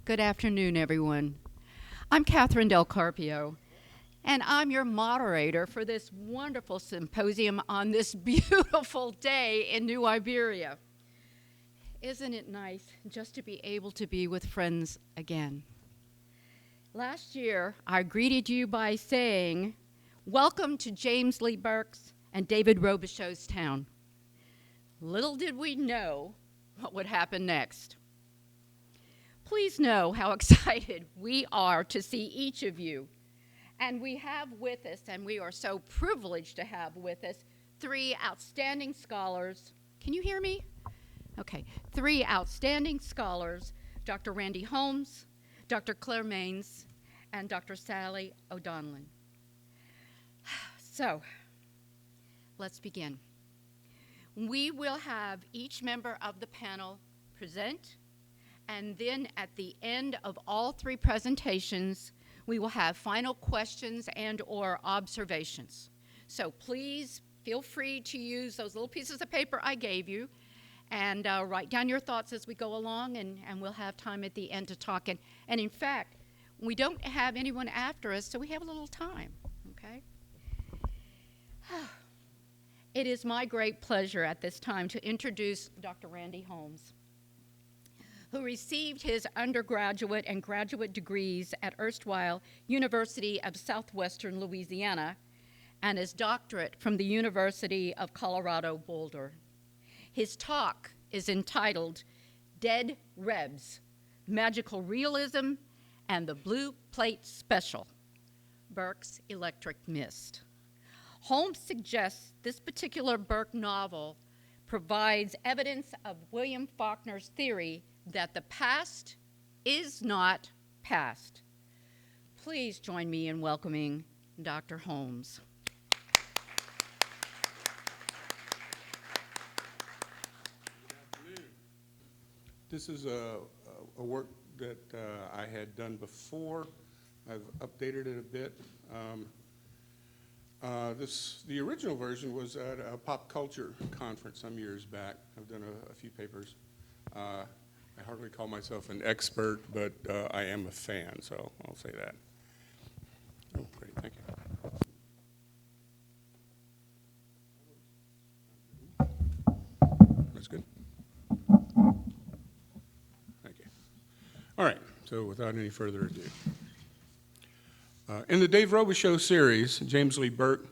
Good afternoon, everyone. I'm Catherine Del Carpio, and I'm your moderator for this wonderful symposium on this beautiful day in New Iberia. Isn't it nice just to be able to be with friends again? Last year, I greeted you by saying, "Welcome to James Lee Burke's and David Robichaux's town." Little did we know what would happen next. Please know how excited we are to see each of you. And we have with us, and we are so privileged to have with us, three outstanding scholars. Can you hear me? Okay. Three outstanding scholars, Dr. Randy Holmes, Dr. Claire Maines, and Dr. Sally O'Donnell. So, let's begin. We will have each member of the panel present, and then at the end of all three presentations, we will have final questions and or observations. So please feel free to use those little pieces of paper I gave you and write down your thoughts as we go along, and we'll have time at the end to talk. And in fact, we don't have anyone after us, so we have a little time, okay? It is my great pleasure at this time to introduce Dr. Randy Holmes, who received his undergraduate and graduate degrees at erstwhile University of Southwestern Louisiana and his doctorate from the University of Colorado Boulder. His talk is entitled Dead Rebs, Magical Realism and the Blue Plate Special, Burke's Electric Mist. Holmes suggests this particular Burke novel provides evidence of William Faulkner's theory that the past is not past. Please join me in welcoming Dr. Holmes. This is a work that I had done before. I've updated it a bit. The original version was at a pop culture conference some years back. I've done a few papers. I hardly call myself an expert, but I am a fan, so I'll say that. Oh, great, thank you. That's good. Thank you. All right, so without any further ado. In the Dave Robichaux series, James Lee Burke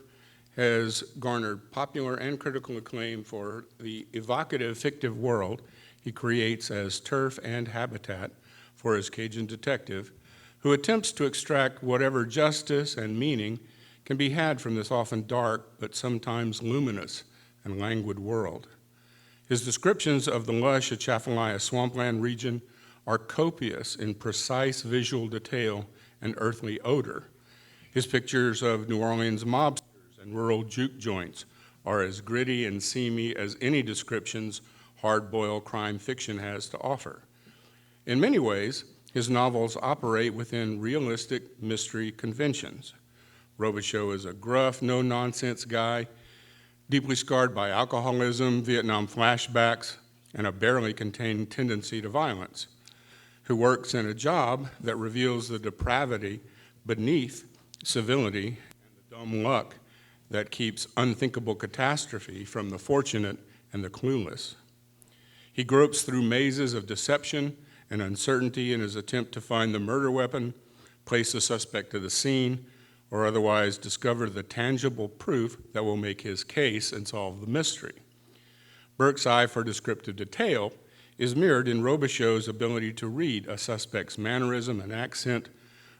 has garnered popular and critical acclaim for the evocative fictive world he creates as turf and habitat for his Cajun detective, who attempts to extract whatever justice and meaning can be had from this often dark but sometimes luminous and languid world. His descriptions of the lush Atchafalaya swampland region are copious in precise visual detail and earthly odor. His pictures of New Orleans mobsters and rural juke joints are as gritty and seamy as any descriptions hard-boiled crime fiction has to offer. In many ways, his novels operate within realistic mystery conventions. Robichaux is a gruff, no-nonsense guy, deeply scarred by alcoholism, Vietnam flashbacks, and a barely contained tendency to violence, who works in a job that reveals the depravity beneath civility and the dumb luck that keeps unthinkable catastrophe from the fortunate and the clueless. He gropes through mazes of deception and uncertainty in his attempt to find the murder weapon, place the suspect to the scene, or otherwise discover the tangible proof that will make his case and solve the mystery. Burke's eye for descriptive detail is mirrored in Robichaux's ability to read a suspect's mannerism and accent,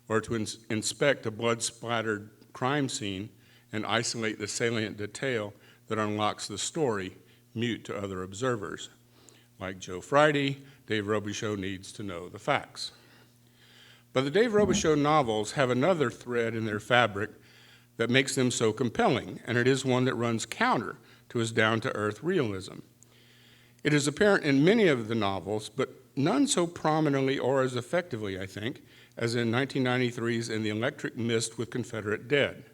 or to inspect a blood-splattered crime scene and isolate the salient detail that unlocks the story, mute to other observers. Like Joe Friday, Dave Robichaux needs to know the facts. But the Dave Robichaux novels have another thread in their fabric that makes them so compelling, and it is one that runs counter to his down-to-earth realism. It is apparent in many of the novels, but none so prominently or as effectively, I think, as in 1993's In the Electric Mist with Confederate Dead.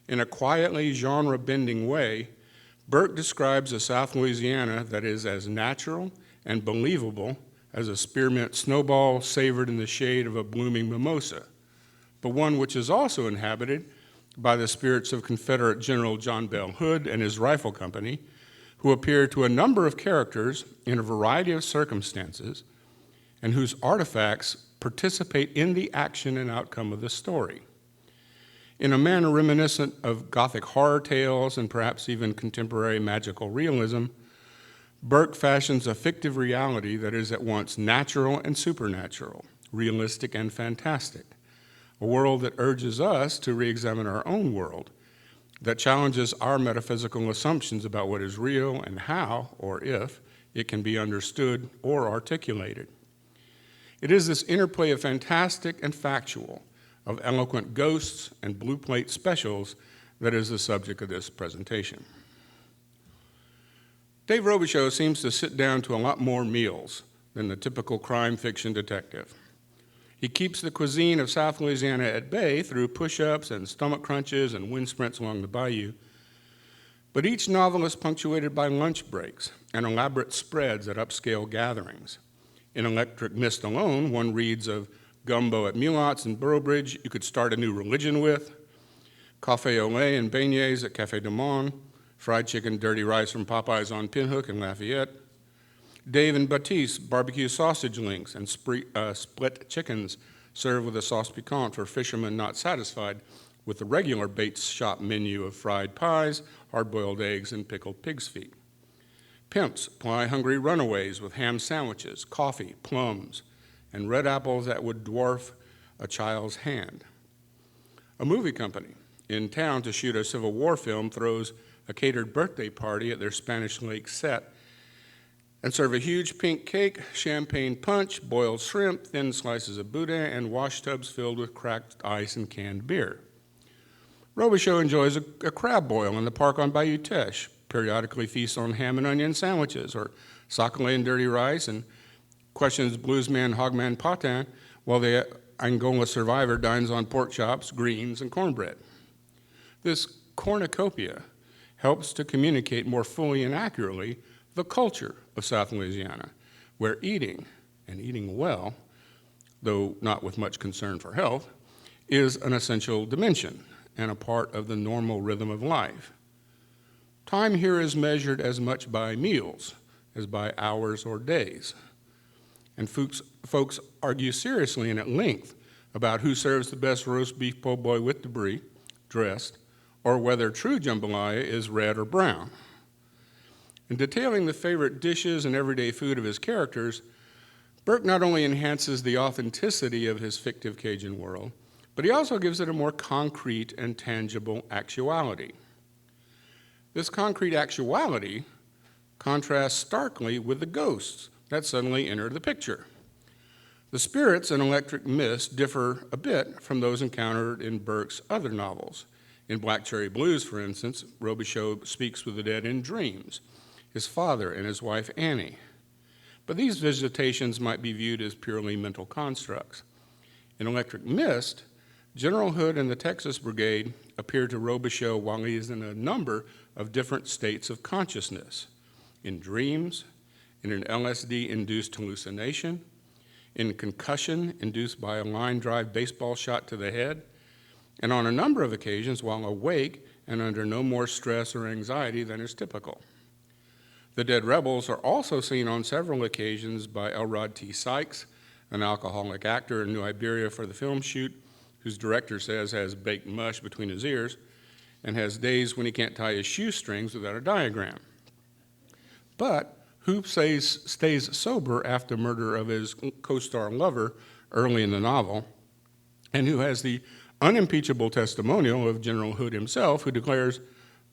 In a quietly genre-bending way, Burke describes a South Louisiana that is as natural and believable as a spearmint snowball savored in the shade of a blooming mimosa, but one which is also inhabited by the spirits of Confederate General John Bell Hood and his rifle company, who appear to a number of characters in a variety of circumstances, and whose artifacts participate in the action and outcome of the story. In a manner reminiscent of Gothic horror tales and perhaps even contemporary magical realism, Burke fashions a fictive reality that is at once natural and supernatural, realistic and fantastic, a world that urges us to re-examine our own world, that challenges our metaphysical assumptions about what is real and how, or if, it can be understood or articulated. It is this interplay of fantastic and factual, of eloquent ghosts and blue plate specials that is the subject of this presentation. Dave Robichaux seems to sit down to a lot more meals than the typical crime fiction detective. He keeps the cuisine of South Louisiana at bay through push-ups and stomach crunches and wind sprints along the bayou. But each novel is punctuated by lunch breaks and elaborate spreads at upscale gatherings. In Electric Mist alone, one reads of gumbo at Mulots and Boroughbridge you could start a new religion with, cafe au lait and beignets at Café du Monde, fried chicken, dirty rice from Popeyes on Pinhook in Lafayette, Dave and Baptiste barbecue sausage links and split chickens served with a sauce piquant for fishermen not satisfied with the regular Bates shop menu of fried pies, hard-boiled eggs, and pickled pig's feet. Pimps ply hungry runaways with ham sandwiches, coffee, plums, and red apples that would dwarf a child's hand. A movie company in town to shoot a Civil War film throws a catered birthday party at their Spanish Lake set and serve a huge pink cake, champagne punch, boiled shrimp, thin slices of boudin, and wash tubs filled with cracked ice and canned beer. Robichaux enjoys a crab boil in the park on Bayou Teche, periodically feasts on ham and onion sandwiches or sac-a-lait and dirty rice, and questions bluesman Hogman Patin while the Angola survivor dines on pork chops, greens, and cornbread. This cornucopia helps to communicate more fully and accurately the culture of South Louisiana, where eating, and eating well, though not with much concern for health, is an essential dimension and a part of the normal rhythm of life. Time here is measured as much by meals as by hours or days. And folks argue seriously and at length about who serves the best roast beef po' boy with debris, dressed, or whether true jambalaya is red or brown. In detailing the favorite dishes and everyday food of his characters, Burke not only enhances the authenticity of his fictive Cajun world, but he also gives it a more concrete and tangible actuality. This concrete actuality contrasts starkly with the ghosts that suddenly enter the picture. The spirits in Electric Mist differ a bit from those encountered in Burke's other novels. In Black Cherry Blues, for instance, Robichaux speaks with the dead in dreams, his father and his wife Annie. But these visitations might be viewed as purely mental constructs. In Electric Mist, General Hood and the Texas Brigade appear to Robichaux while he is in a number of different states of consciousness, in dreams, in an LSD-induced hallucination, in concussion induced by a line-drive baseball shot to the head, and on a number of occasions while awake and under no more stress or anxiety than is typical. The dead rebels are also seen on several occasions by Elrod T. Sykes, an alcoholic actor in New Iberia for the film shoot, whose director says has baked mush between his ears and has days when he can't tie his shoestrings without a diagram. But who stays sober after murder of his co-star lover early in the novel, and who has the unimpeachable testimonial of General Hood himself, who declares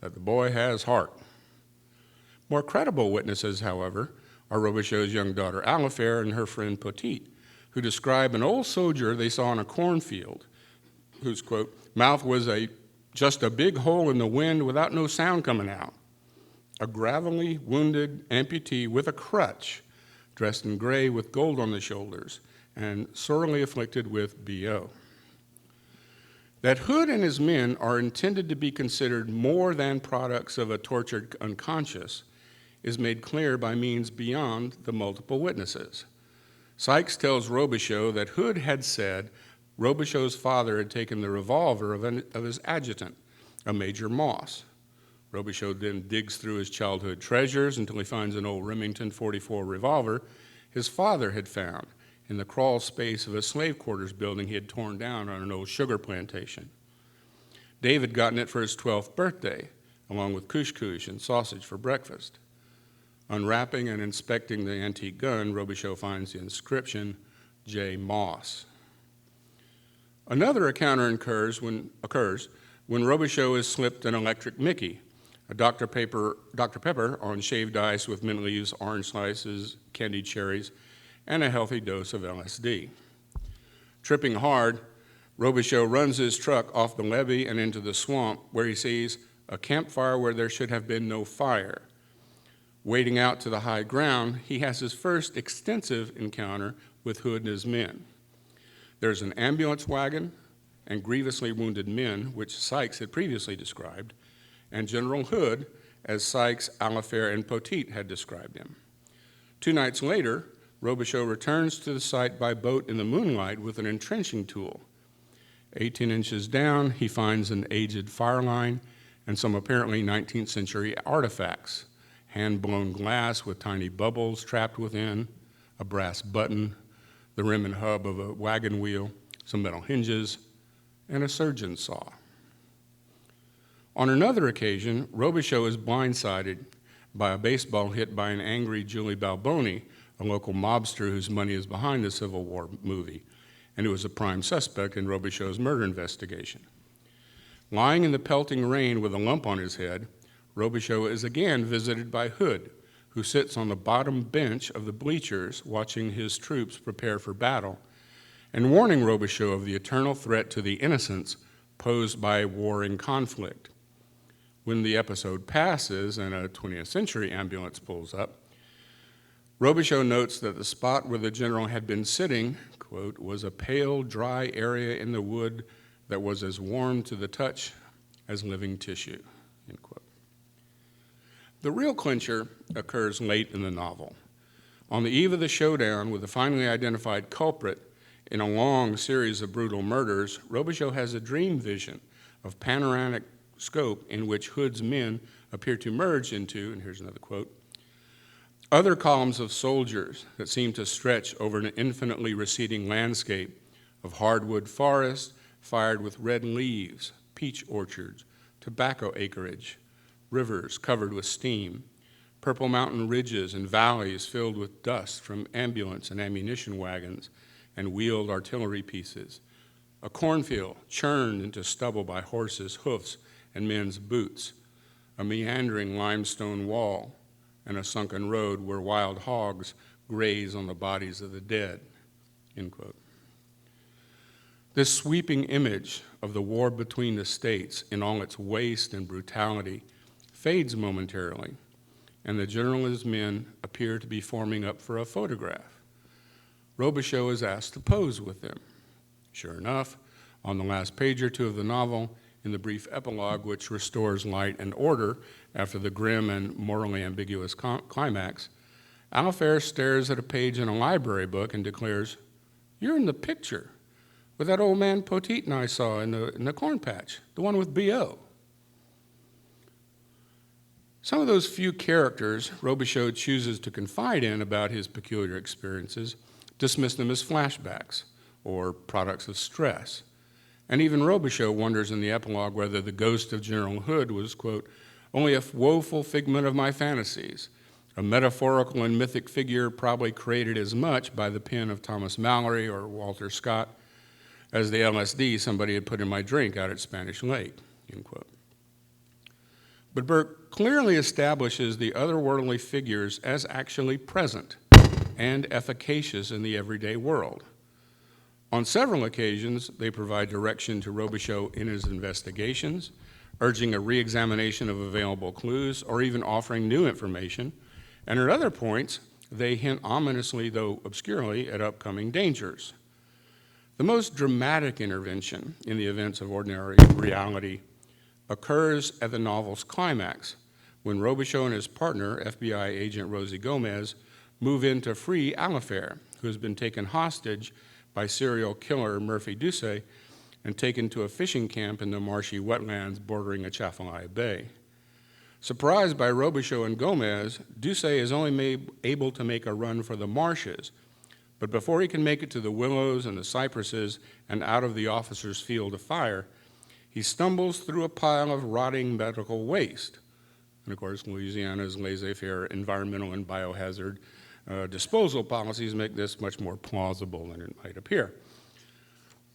that the boy has heart. More credible witnesses, however, are Robichaux's young daughter Alifair and her friend Petite, who describe an old soldier they saw in a cornfield, whose, quote, mouth was just a big hole in the wind without no sound coming out. A gravelly, wounded amputee with a crutch, dressed in gray with gold on the shoulders, and sorely afflicted with BO. That Hood and his men are intended to be considered more than products of a tortured unconscious is made clear by means beyond the multiple witnesses. Sykes tells Robichaux that Hood had said Robichaux's father had taken the revolver of his adjutant, a Major Moss. Robichaux then digs through his childhood treasures until he finds an old Remington .44 revolver his father had found in the crawl space of a slave quarters building he had torn down on an old sugar plantation. Dave had gotten it for his 12th birthday, along with couscous and sausage for breakfast. Unwrapping and inspecting the antique gun, Robichaux finds the inscription, J. Moss. Another encounter occurs when Robichaux is slipped an electric Mickey, a Dr. Pepper on shaved ice with mint leaves, orange slices, candied cherries, and a healthy dose of LSD. Tripping hard, Robichaux runs his truck off the levee and into the swamp, where he sees a campfire where there should have been no fire. Wading out to the high ground, he has his first extensive encounter with Hood and his men. There's an ambulance wagon and grievously wounded men, which Sykes had previously described, and General Hood, as Sykes, Alafair, and Poteet had described him. 2 nights later, Robichaux returns to the site by boat in the moonlight with an entrenching tool. 18 inches down, he finds an aged fire line and some apparently 19th century artifacts, hand-blown glass with tiny bubbles trapped within, a brass button, the rim and hub of a wagon wheel, some metal hinges, and a surgeon's saw. On another occasion, Robichaux is blindsided by a baseball hit by an angry Julie Balboni, a local mobster whose money is behind the Civil War movie, and who was a prime suspect in Robichaux's murder investigation. Lying in the pelting rain with a lump on his head, Robichaux is again visited by Hood, who sits on the bottom bench of the bleachers watching his troops prepare for battle, and warning Robichaux of the eternal threat to the innocents posed by warring conflict. When the episode passes and a 20th century ambulance pulls up, Robichaux notes that the spot where the general had been sitting, quote, was a pale, dry area in the wood that was as warm to the touch as living tissue, end quote. The real clincher occurs late in the novel. On the eve of the showdown with the finally identified culprit in a long series of brutal murders, Robichaux has a dream vision of panoramic scope in which Hood's men appear to merge into, and here's another quote, other columns of soldiers that seem to stretch over an infinitely receding landscape of hardwood forest fired with red leaves, peach orchards, tobacco acreage, rivers covered with steam, purple mountain ridges and valleys filled with dust from ambulance and ammunition wagons and wheeled artillery pieces, a cornfield churned into stubble by horses' hoofs and men's boots, a meandering limestone wall, and a sunken road where wild hogs graze on the bodies of the dead, end quote. This sweeping image of the war between the states in all its waste and brutality fades momentarily, and the general and his men appear to be forming up for a photograph. Robichaux is asked to pose with them. Sure enough, on the last page or two of the novel, in the brief epilogue which restores light and order after the grim and morally ambiguous climax, Alafair stares at a page in a library book and declares, "You're in the picture with that old man Poteet and I saw in the corn patch, the one with B.O." Some of those few characters Robichaux chooses to confide in about his peculiar experiences dismiss them as flashbacks or products of stress. And even Robichaux wonders in the epilogue whether the ghost of General Hood was, quote, only a woeful figment of my fantasies, a metaphorical and mythic figure probably created as much by the pen of Thomas Mallory or Walter Scott as the LSD somebody had put in my drink out at Spanish Lake, end quote. But Burke clearly establishes the otherworldly figures as actually present and efficacious in the everyday world. On several occasions, they provide direction to Robichaux in his investigations, urging a re-examination of available clues or even offering new information, and at other points, they hint ominously, though obscurely, at upcoming dangers. The most dramatic intervention in the events of ordinary reality occurs at the novel's climax, when Robichaux and his partner, FBI agent Rosie Gomez, move in to free Alafair, who has been taken hostage by serial killer Murphy Ducey and taken to a fishing camp in the marshy wetlands bordering Atchafalaya Bay. Surprised by Robichaux and Gomez, Ducey is only able to make a run for the marshes, but before he can make it to the willows and the cypresses and out of the officer's field of fire, he stumbles through a pile of rotting medical waste. And of course, Louisiana's laissez-faire environmental and biohazard disposal policies make this much more plausible than it might appear.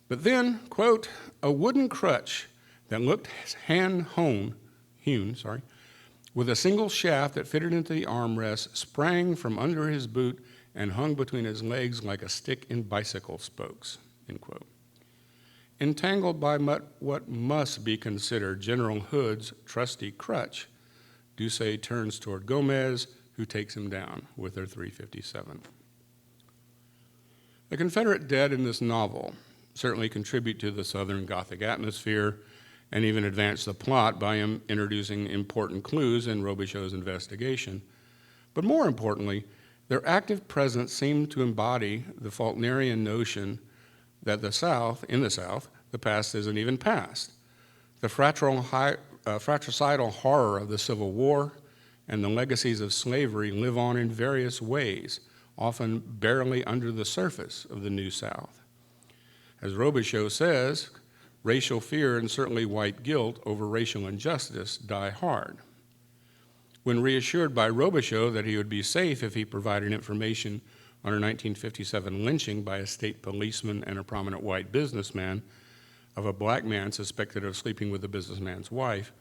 But then, quote, a wooden crutch that looked hand-hewn, with a single shaft that fitted into the armrest, sprang from under his boot and hung between his legs like a stick in bicycle spokes, end quote. Entangled by what must be considered General Hood's trusty crutch, Ducey turns toward Gomez, who takes him down with their .357. The Confederate Dead in this novel certainly contribute to the Southern Gothic atmosphere and even advance the plot by introducing important clues in Robichaux's investigation. But more importantly, their active presence seemed to embody the Faulknerian notion that in the South, the past isn't even past. The fratricidal horror of the Civil War and the legacies of slavery live on in various ways, often barely under the surface of the New South. As Robichaux says, racial fear and certainly white guilt over racial injustice die hard. When reassured by Robichaux that he would be safe if he provided information on a 1957 lynching by a state policeman and a prominent white businessman of a black man suspected of sleeping with the businessman's wife,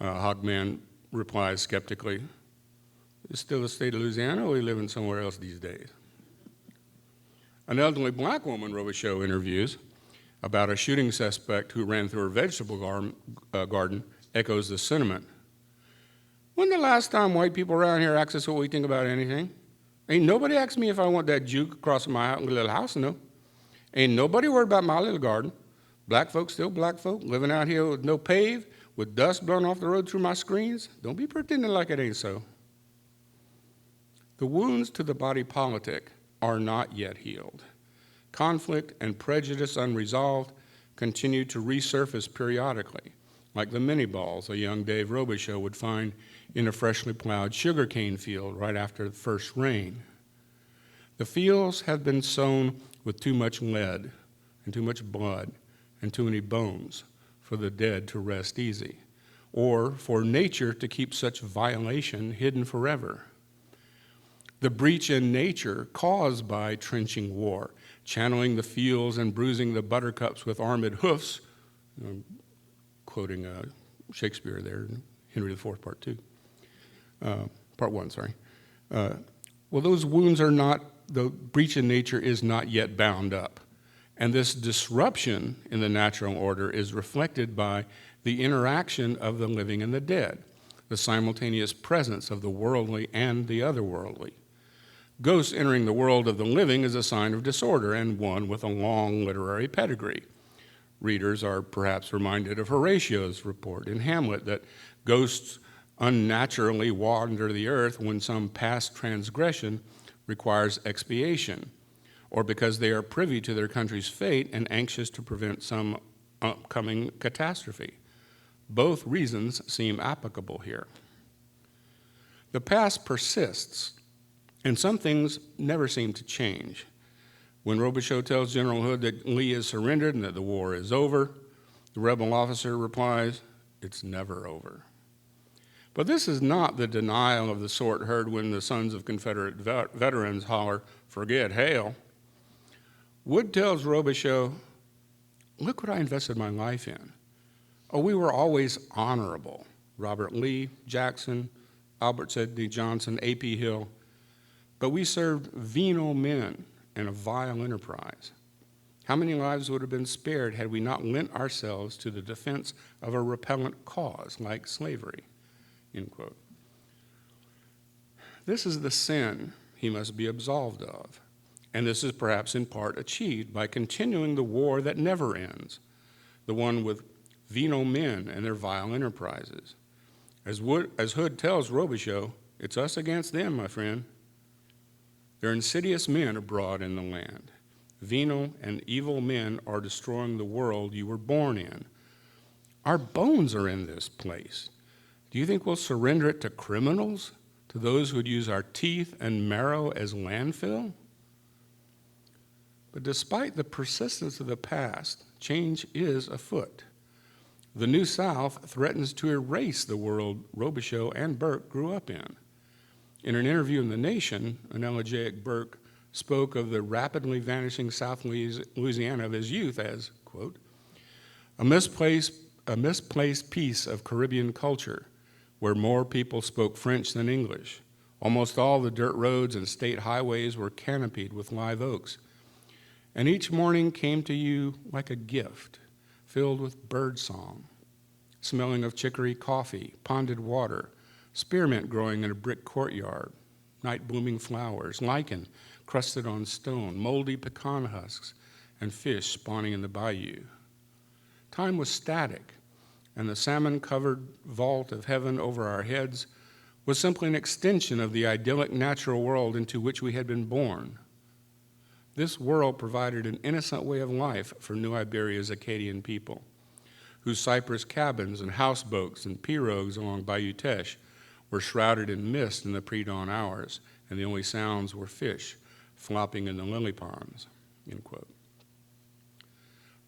Hogman replies skeptically, "It's still the state of Louisiana, or we living somewhere else these days?" An elderly black woman Robichaux interviews about a shooting suspect who ran through her vegetable garden echoes the sentiment. When the last time white people around here ask us what we think about anything? Ain't nobody asked me if I want that juke across my little house, no. Ain't nobody worried about my little garden. Black folks still black folk, living out here with no pave, with dust blowing off the road through my screens. Don't be pretending like it ain't so. The wounds to the body politic are not yet healed. Conflict and prejudice unresolved continue to resurface periodically, like the mini balls a young Dave Robichaux would find in a freshly plowed sugarcane field right after the first rain. The fields have been sown with too much lead and too much blood and too many bones for the dead to rest easy, or for nature to keep such violation hidden forever. The breach in nature caused by trenching war, channeling the fields and bruising the buttercups with armored hoofs, quoting Shakespeare there, Henry IV, Part 1, sorry. Well, those wounds are not, the breach in nature is not yet bound up. And this disruption in the natural order is reflected by the interaction of the living and the dead, the simultaneous presence of the worldly and the otherworldly. Ghosts entering the world of the living is a sign of disorder and one with a long literary pedigree. Readers are perhaps reminded of Horatio's report in Hamlet that ghosts unnaturally wander the earth when some past transgression requires expiation, or because they are privy to their country's fate and anxious to prevent some upcoming catastrophe. Both reasons seem applicable here. The past persists, and some things never seem to change. When Robichaux tells General Hood that Lee has surrendered and that the war is over, the rebel officer replies, "It's never over." But this is not the denial of the sort heard when the sons of Confederate veterans holler, "Forget Hale." Wood tells Robichaux, "Look what I invested my life in. Oh, we were always honorable. Robert Lee, Jackson, Albert Sidney Johnson, A.P. Hill. But we served venal men in a vile enterprise. How many lives would have been spared had we not lent ourselves to the defense of a repellent cause like slavery?" End quote. This is the sin he must be absolved of, and this is perhaps in part achieved by continuing the war that never ends, the one with venal men and their vile enterprises. As Hood tells Robichaux, "It's us against them, my friend." There are insidious men abroad in the land. Venal and evil men are destroying the world you were born in. Our bones are in this place. Do you think we'll surrender it to criminals, to those who would use our teeth and marrow as landfill? But despite the persistence of the past, change is afoot. The New South threatens to erase the world Robichaux and Burke grew up in. In an interview in The Nation, an elegiac Burke spoke of the rapidly vanishing South Louisiana of his youth as, quote, a misplaced piece of Caribbean culture where more people spoke French than English. Almost all the dirt roads and state highways were canopied with live oaks. And each morning came to you like a gift, filled with bird song, smelling of chicory coffee, ponded water, spearmint growing in a brick courtyard, night-blooming flowers, lichen crusted on stone, moldy pecan husks, and fish spawning in the bayou. Time was static, and the salmon-covered vault of heaven over our heads was simply an extension of the idyllic natural world into which we had been born. This world provided an innocent way of life for New Iberia's Acadian people, whose cypress cabins and houseboats and pirogues along Bayou Teche were shrouded in mist in the pre-dawn hours, and the only sounds were fish flopping in the lily ponds, end quote.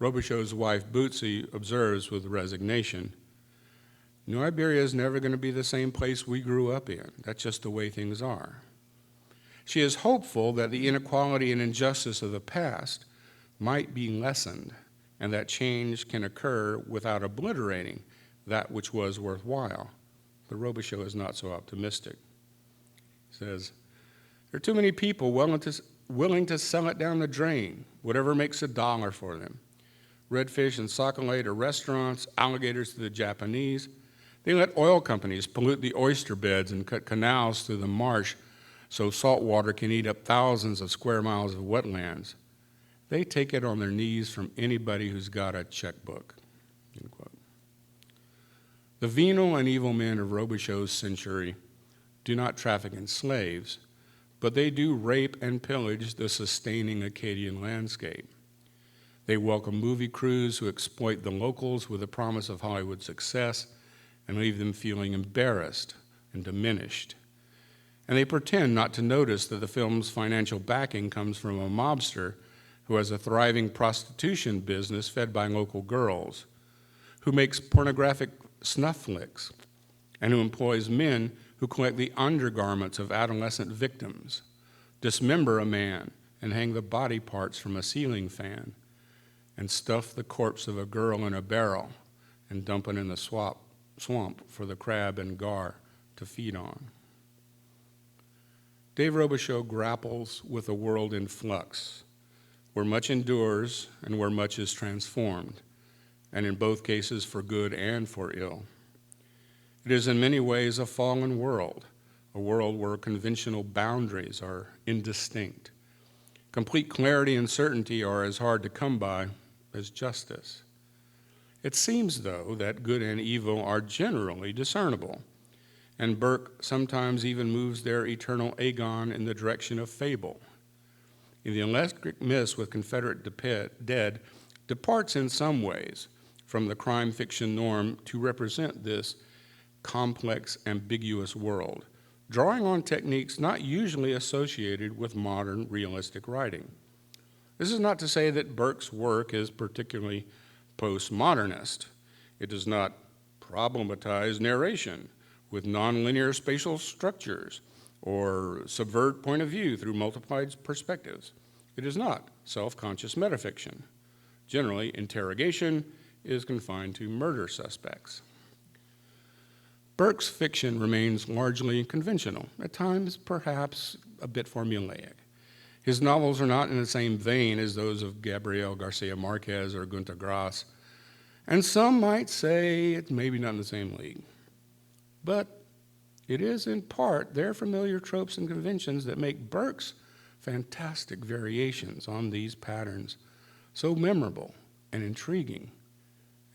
Robichaux's wife, Bootsy, observes with resignation, New Iberia is never going to be the same place we grew up in. That's just the way things are. She is hopeful that the inequality and injustice of the past might be lessened and that change can occur without obliterating that which was worthwhile. But Robichaux is not so optimistic. He says, there are too many people willing to sell it down the drain, whatever makes a dollar for them. Redfish and sockeye to restaurants, alligators to the Japanese. They let oil companies pollute the oyster beds and cut canals through the marsh so salt water can eat up thousands of square miles of wetlands. They take it on their knees from anybody who's got a checkbook, end quote. The venal and evil men of Robichaux's century do not traffic in slaves, but they do rape and pillage the sustaining Acadian landscape. They welcome movie crews who exploit the locals with the promise of Hollywood success and leave them feeling embarrassed and diminished. And they pretend not to notice that the film's financial backing comes from a mobster who has a thriving prostitution business fed by local girls, who makes pornographic snuff flicks, and who employs men who collect the undergarments of adolescent victims, dismember a man and hang the body parts from a ceiling fan, and stuff the corpse of a girl in a barrel and dump it in the swamp for the crab and gar to feed on. Dave Robichaux grapples with a world in flux, where much endures and where much is transformed, and in both cases for good and for ill. It is in many ways a fallen world, a world where conventional boundaries are indistinct. Complete clarity and certainty are as hard to come by as justice. It seems, though, that good and evil are generally discernible, and Burke sometimes even moves their eternal agon in the direction of fable. In The Electric Mist with Confederate Dead departs in some ways from the crime fiction norm to represent this complex, ambiguous world, drawing on techniques not usually associated with modern realistic writing. This is not to say that Burke's work is particularly postmodernist. It does not problematize narration with nonlinear spatial structures or subvert point of view through multiplied perspectives. It is not self-conscious metafiction. Generally, interrogation is confined to murder suspects. Burke's fiction remains largely conventional, at times perhaps a bit formulaic. His novels are not in the same vein as those of Gabriel Garcia Marquez or Gunter Grass, and some might say it's maybe not in the same league. But it is in part their familiar tropes and conventions that make Burke's fantastic variations on these patterns so memorable and intriguing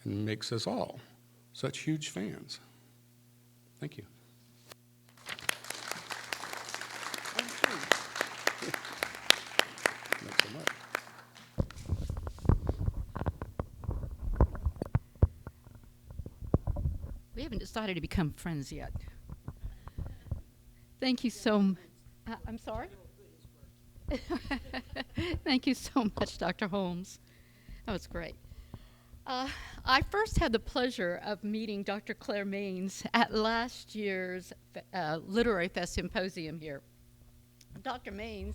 and makes us all such huge fans. Thank you. We haven't decided to become friends yet. Thank you I'm sorry? Thank you so much, Dr. Holmes. That was great. I first had the pleasure of meeting Dr. Claire Maines at last year's Literary Fest Symposium here. Dr. Maines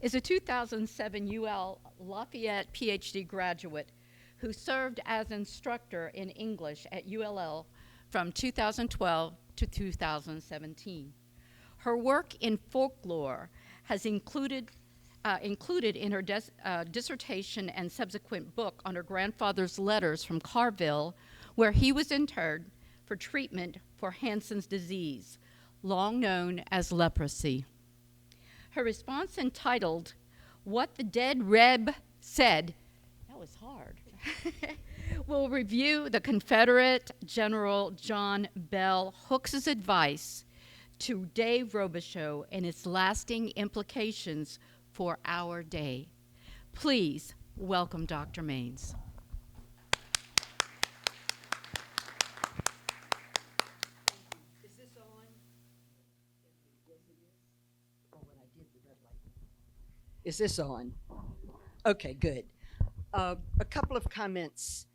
is a 2007 UL Lafayette PhD graduate who served as instructor in English at ULL from 2012 to 2017. Her work in folklore has included in her dissertation and subsequent book on her grandfather's letters from Carville, where he was interred for treatment for Hansen's disease, long known as leprosy. Her response, entitled, "What the Dead Reb Said," that was hard, will review the Confederate General John Bell Hooks' advice to Dave Robichaux and its lasting implications for our day. Please welcome Dr. Maines. Is this on? Yes, it is. Oh, when I did the red light. Is this on? Okay, good. A couple of comments.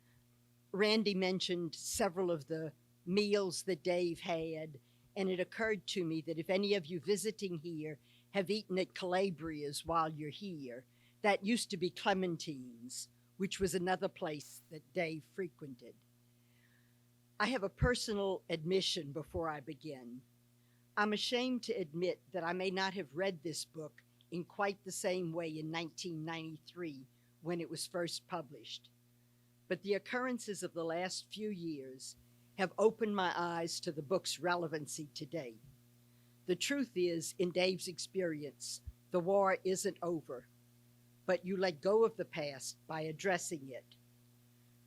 Randy mentioned several of the meals that Dave had, and it occurred to me that if any of you visiting here have eaten at Calabria's while you're here, that used to be Clementine's, which was another place that Dave frequented. I have a personal admission before I begin. I'm ashamed to admit that I may not have read this book in quite the same way in 1993 when it was first published. But the occurrences of the last few years have opened my eyes to the book's relevancy today. The truth is, in Dave's experience, the war isn't over, but you let go of the past by addressing it.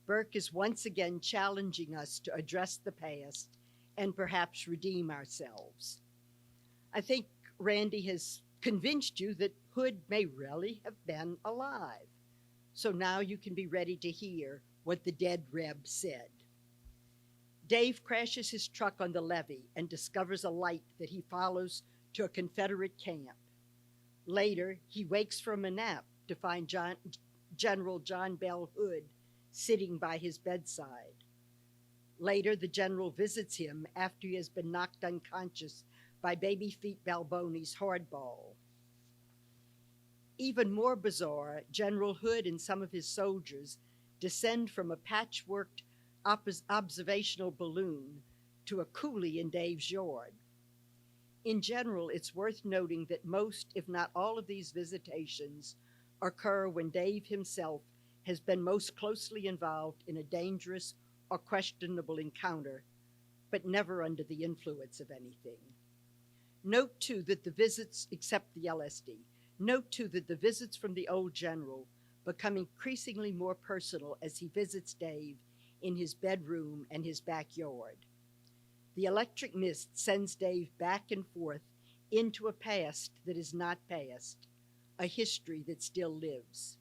Burke is once again challenging us to address the past and perhaps redeem ourselves. I think Randy has convinced you that Hood may really have been alive. So now you can be ready to hear what the dead Reb said. Dave crashes his truck on the levee and discovers a light that he follows to a Confederate camp. Later, he wakes from a nap to find General John Bell Hood sitting by his bedside. Later, the general visits him after he has been knocked unconscious by Baby Feet Balboni's hardball. Even more bizarre, General Hood and some of his soldiers descend from a patchworked observational balloon to a coulee in Dave's yard. In general, it's worth noting that most, if not all, of these visitations occur when Dave himself has been most closely involved in a dangerous or questionable encounter, but never under the influence of anything. Note too that the visits, except the LSD, note too that the visits from the old general become increasingly more personal as he visits Dave in his bedroom and his backyard. The electric mist sends Dave back and forth into a past that is not past, a history that still lives.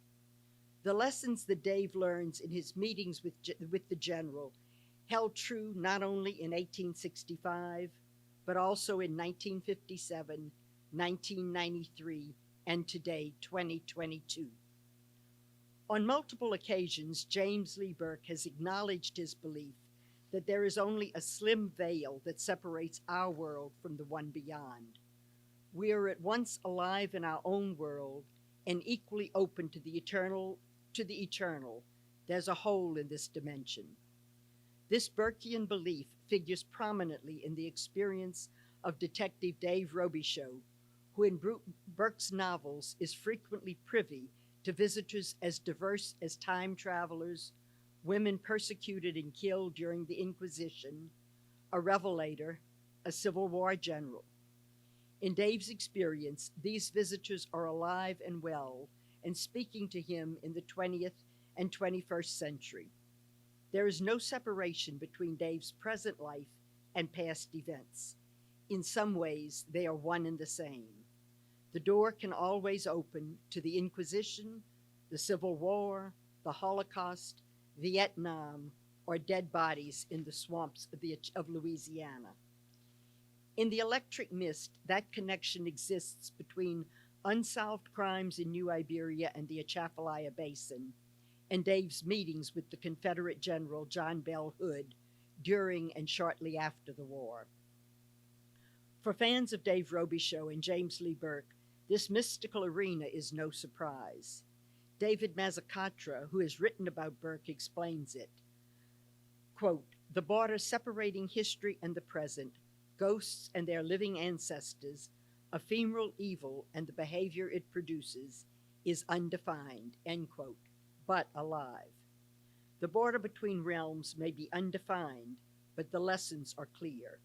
The lessons that Dave learns in his meetings with the general held true not only in 1865, but also in 1957, 1993, and today, 2022. On multiple occasions, James Lee Burke has acknowledged his belief that there is only a slim veil that separates our world from the one beyond. We are at once alive in our own world and equally open to the eternal. There's a hole in this dimension. This Burkean belief figures prominently in the experience of Detective Dave Robichaux, who in Burke's novels is frequently privy to visitors as diverse as time travelers, women persecuted and killed during the Inquisition, a revelator, a Civil War general. In Dave's experience, these visitors are alive and well and speaking to him in the 20th and 21st century. There is no separation between Dave's present life and past events. In some ways, they are one and the same. The door can always open to the Inquisition, the Civil War, the Holocaust, Vietnam, or dead bodies in the swamps of Louisiana. In the electric mist, that connection exists between unsolved crimes in New Iberia and the Atchafalaya Basin, and Dave's meetings with the Confederate General John Bell Hood during and shortly after the war. For fans of Dave Robichaux and James Lee Burke, this mystical arena is no surprise. David Mazzacatra, who has written about Burke, explains it. Quote, "The border separating history and the present, ghosts and their living ancestors, ephemeral evil and the behavior it produces, is undefined," end quote, but alive. The border between realms may be undefined, but the lessons are clear.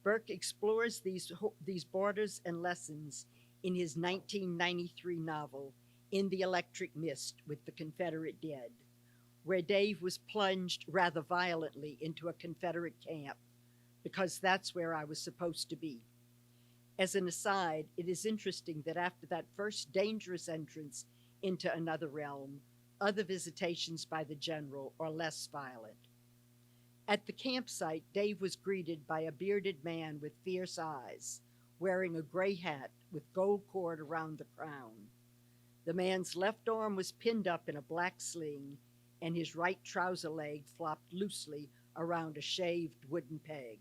Burke explores these borders and lessons in his 1993 novel, In the Electric Mist with the Confederate Dead, where Dave was plunged rather violently into a Confederate camp, because that's where I was supposed to be. As an aside, it is interesting that after that first dangerous entrance into another realm, other visitations by the general are less violent. At the campsite, Dave was greeted by a bearded man with fierce eyes, wearing a gray hat with gold cord around the crown. The man's left arm was pinned up in a black sling, and his right trouser leg flopped loosely around a shaved wooden peg.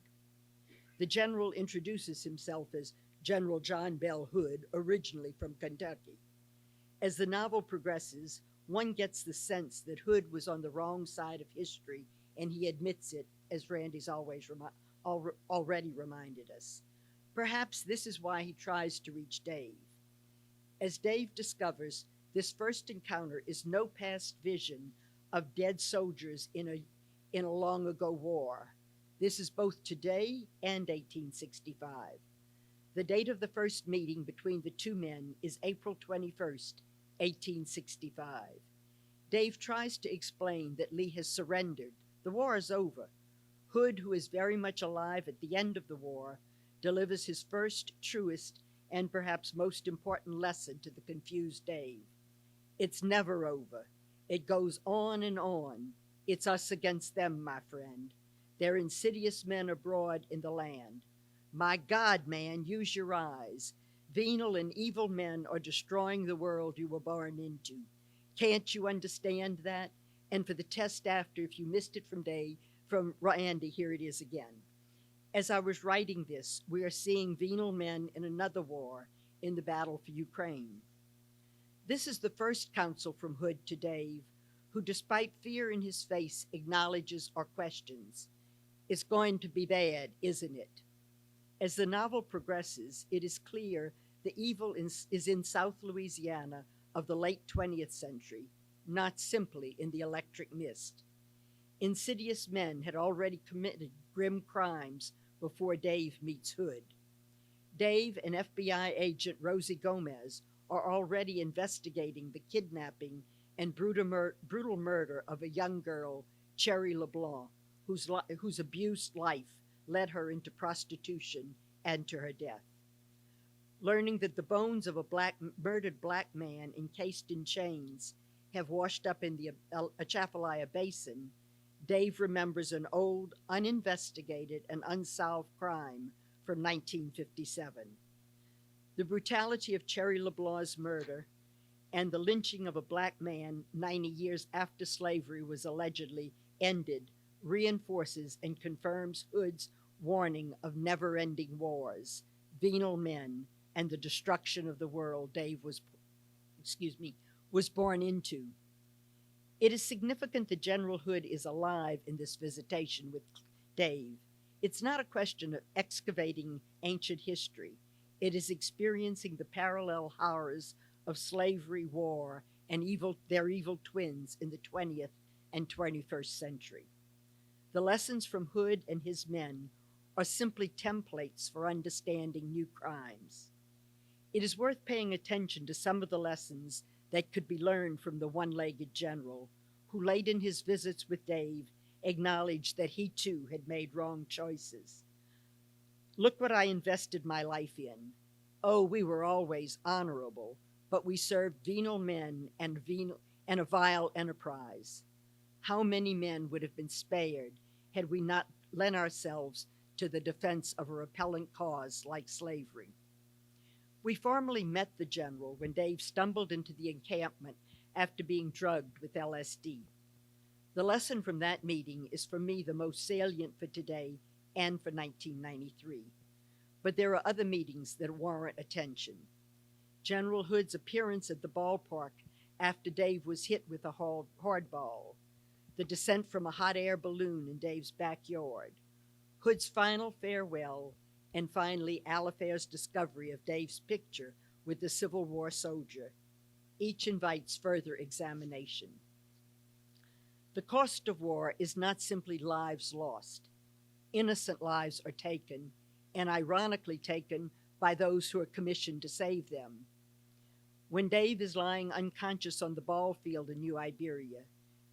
The general introduces himself as General John Bell Hood, originally from Kentucky. As the novel progresses, one gets the sense that Hood was on the wrong side of history, and he admits it, as Randy's already reminded us. Perhaps this is why he tries to reach Dave. As Dave discovers, this first encounter is no past vision of dead soldiers in a long ago war. This is both today and 1865. The date of the first meeting between the two men is April 21st, 1865. Dave tries to explain that Lee has surrendered. The war is over. Hood, who is very much alive at the end of the war, delivers his first, truest, and perhaps most important lesson to the confused Dave. It's never over. It goes on and on. It's us against them, my friend. They're insidious men abroad in the land. My God, man, use your eyes. Venal and evil men are destroying the world you were born into. Can't you understand that? And for the test after, if you missed it from Randy, here it is again. As I was writing this, we are seeing venal men in another war, in the battle for Ukraine. This is the first counsel from Hood to Dave, who, despite fear in his face, acknowledges or questions. It's going to be bad, isn't it? As the novel progresses, it is clear the evil is in South Louisiana of the late 20th century, not simply in the electric mist. Insidious men had already committed grim crimes before Dave meets Hood. Dave and FBI agent Rosie Gomez are already investigating the kidnapping and brutal murder of a young girl, Cherry LeBlanc, whose abused life led her into prostitution and to her death. Learning that the bones of a murdered black man encased in chains have washed up in the Atchafalaya Basin, Dave remembers an old, uninvestigated, and unsolved crime from 1957. The brutality of Cherry LeBlanc's murder and the lynching of a black man 90 years after slavery was allegedly ended reinforces and confirms Hood's warning of never-ending wars, venal men, and the destruction of the world Dave was born into. It is significant that General Hood is alive in this visitation with Dave. It's not a question of excavating ancient history. It is experiencing the parallel horrors of slavery, war, and their evil twins in the 20th and 21st century. The lessons from Hood and his men are simply templates for understanding new crimes. It is worth paying attention to some of the lessons that could be learned from the one-legged general, who late in his visits with Dave acknowledged that he too had made wrong choices. Look what I invested my life in. Oh, we were always honorable, but we served venal men and a vile enterprise. How many men would have been spared had we not lent ourselves to the defense of a repellent cause like slavery? We formally met the general when Dave stumbled into the encampment after being drugged with LSD. The lesson from that meeting is for me the most salient for today and for 1993. But there are other meetings that warrant attention. General Hood's appearance at the ballpark after Dave was hit with a hardball, the descent from a hot air balloon in Dave's backyard, Hood's final farewell, and finally Alafaire's discovery of Dave's picture with the Civil War soldier. Each invites further examination. The cost of war is not simply lives lost. Innocent lives are taken, and ironically taken by those who are commissioned to save them. When Dave is lying unconscious on the ball field in New Iberia,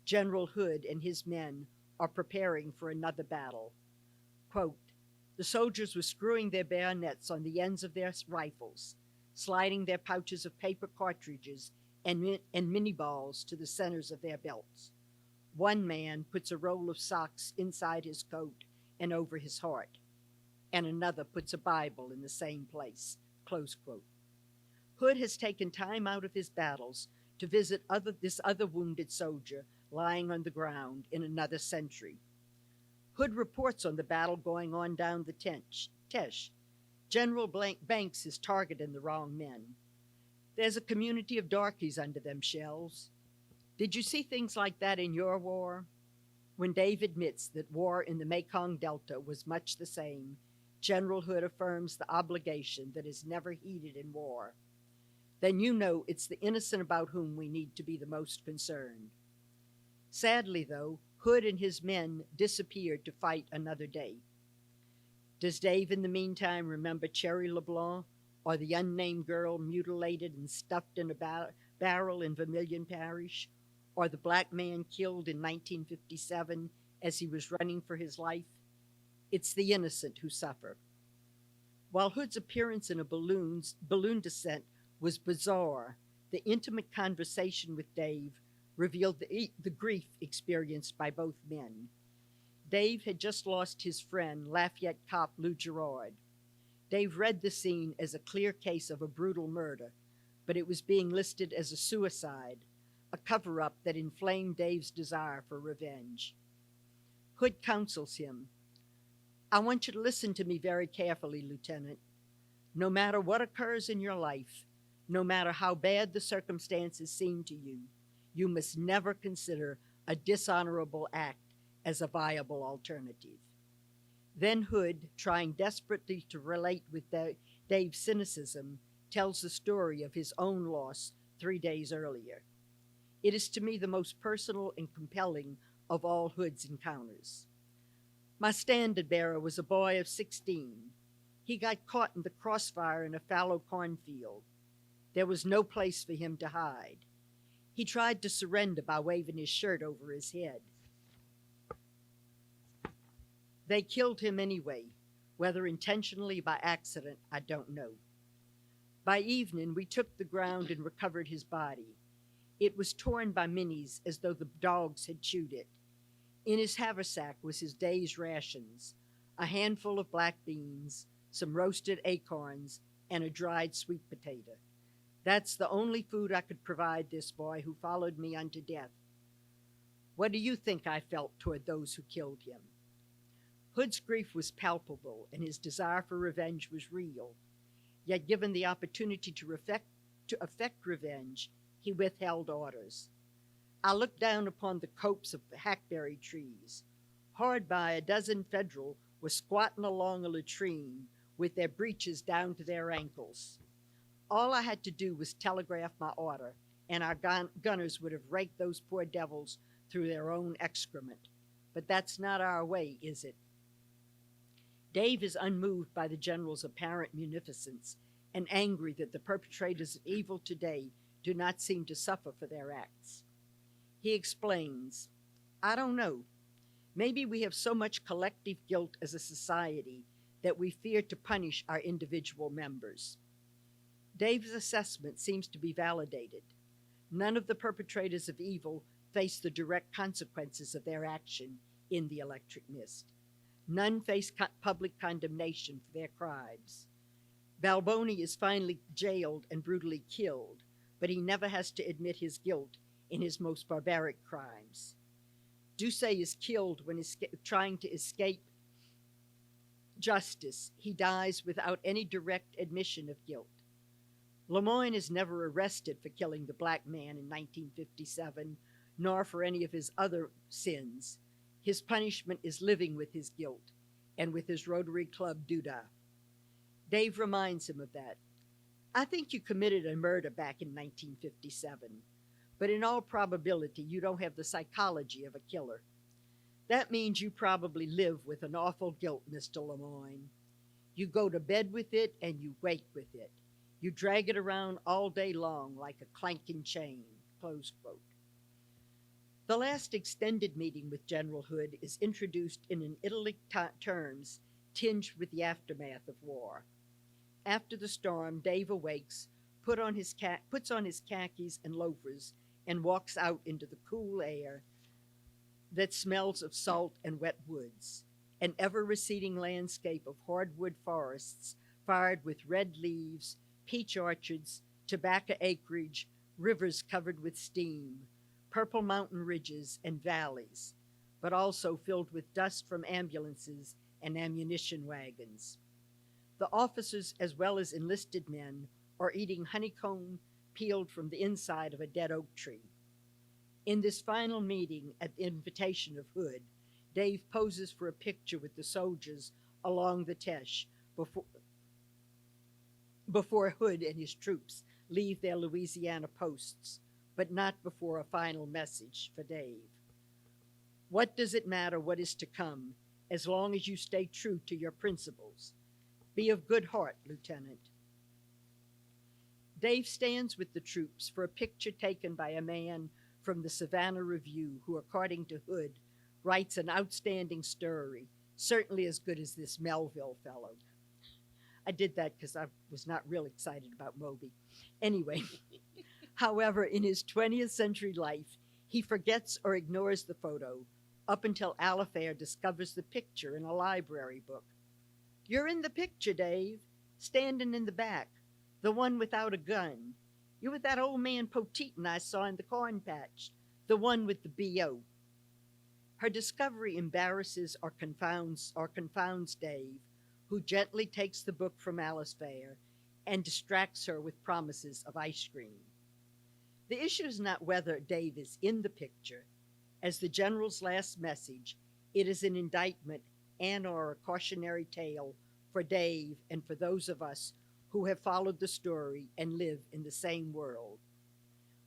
General Hood and his men are preparing for another battle. Quote, the soldiers were screwing their bayonets on the ends of their rifles, sliding their pouches of paper cartridges and mini balls to the centers of their belts. One man puts a roll of socks inside his coat and over his heart, and another puts a Bible in the same place. Close quote. Hood has taken time out of his battles to visit this other wounded soldier lying on the ground in another century. Hood reports on the battle going on down the Teche. General Banks is targeting the wrong men. There's a community of darkies under them shells. Did you see things like that in your war? When Dave admits that war in the Mekong Delta was much the same, General Hood affirms the obligation that is never heeded in war. Then you know it's the innocent about whom we need to be the most concerned. Sadly, though, Hood and his men disappeared to fight another day. Does Dave, in the meantime, remember Cherry LeBlanc or the unnamed girl mutilated and stuffed in a barrel in Vermilion Parish, or the black man killed in 1957 as he was running for his life? It's the innocent who suffer. While Hood's appearance in a balloon descent was bizarre, the intimate conversation with Dave revealed the grief experienced by both men. Dave had just lost his friend, Lafayette cop Lou Gerard. Dave read the scene as a clear case of a brutal murder, but it was being listed as a suicide, a cover-up that inflamed Dave's desire for revenge. Hood counsels him. I want you to listen to me very carefully, Lieutenant. No matter what occurs in your life, no matter how bad the circumstances seem to you, you must never consider a dishonorable act as a viable alternative. Then Hood, trying desperately to relate with Dave's cynicism, tells the story of his own loss 3 days earlier. It is to me the most personal and compelling of all Hood's encounters. My standard bearer was a boy of 16. He got caught in the crossfire in a fallow cornfield. There was no place for him to hide. He tried to surrender by waving his shirt over his head. They killed him anyway, whether intentionally or by accident, I don't know. By evening, we took the ground and recovered his body. It was torn by minis as though the dogs had chewed it. In his haversack was his day's rations, a handful of black beans, some roasted acorns, and a dried sweet potato. That's the only food I could provide this boy who followed me unto death. What do you think I felt toward those who killed him? Hood's grief was palpable, and his desire for revenge was real. Yet given the opportunity to effect revenge, he withheld orders. I looked down upon the copse of hackberry trees. Hard by, a dozen Federal were squatting along a latrine with their breeches down to their ankles. All I had to do was telegraph my order, and our gunners would have raked those poor devils through their own excrement. But that's not our way, is it? Dave is unmoved by the general's apparent munificence and angry that the perpetrators of evil today do not seem to suffer for their acts. He explains, I don't know. Maybe we have so much collective guilt as a society that we fear to punish our individual members. Dave's assessment seems to be validated. None of the perpetrators of evil face the direct consequences of their action in the electric mist. None face public condemnation for their crimes. Balboni is finally jailed and brutally killed, but he never has to admit his guilt in his most barbaric crimes. Doucet is killed when trying to escape justice. He dies without any direct admission of guilt. Lemoyne is never arrested for killing the black man in 1957, nor for any of his other sins. His punishment is living with his guilt and with his Rotary Club doodah. Dave reminds him of that. I think you committed a murder back in 1957, but in all probability, you don't have the psychology of a killer. That means you probably live with an awful guilt, Mr. Lemoyne. You go to bed with it and you wake with it. You drag it around all day long like a clanking chain, close quote. The last extended meeting with General Hood is introduced in an idyllic terms tinged with the aftermath of war. After the storm, Dave awakes, puts on his khakis and loafers, and walks out into the cool air that smells of salt and wet woods, an ever-receding landscape of hardwood forests fired with red leaves, peach orchards, tobacco acreage, rivers covered with steam, purple mountain ridges and valleys, but also filled with dust from ambulances and ammunition wagons. The officers, as well as enlisted men, are eating honeycomb peeled from the inside of a dead oak tree. In this final meeting, at the invitation of Hood, Dave poses for a picture with the soldiers along the Teche before Hood and his troops leave their Louisiana posts, but not before a final message for Dave. What does it matter what is to come, as long as you stay true to your principles? Be of good heart, Lieutenant. Dave stands with the troops for a picture taken by a man from the Savannah Review who, according to Hood, writes an outstanding story, certainly as good as this Melville fellow. I did that because I was not real excited about Moby. Anyway, however, in his 20th century life, he forgets or ignores the photo up until Alifair discovers the picture in a library book. You're in the picture, Dave, standing in the back, the one without a gun. You're with that old man Poteeton I saw in the corn patch, the one with the B.O. Her discovery embarrasses or confounds Dave, who gently takes the book from Alifair and distracts her with promises of ice cream. The issue is not whether Dave is in the picture. As the general's last message, it is an indictment and or a cautionary tale for Dave and for those of us who have followed the story and live in the same world.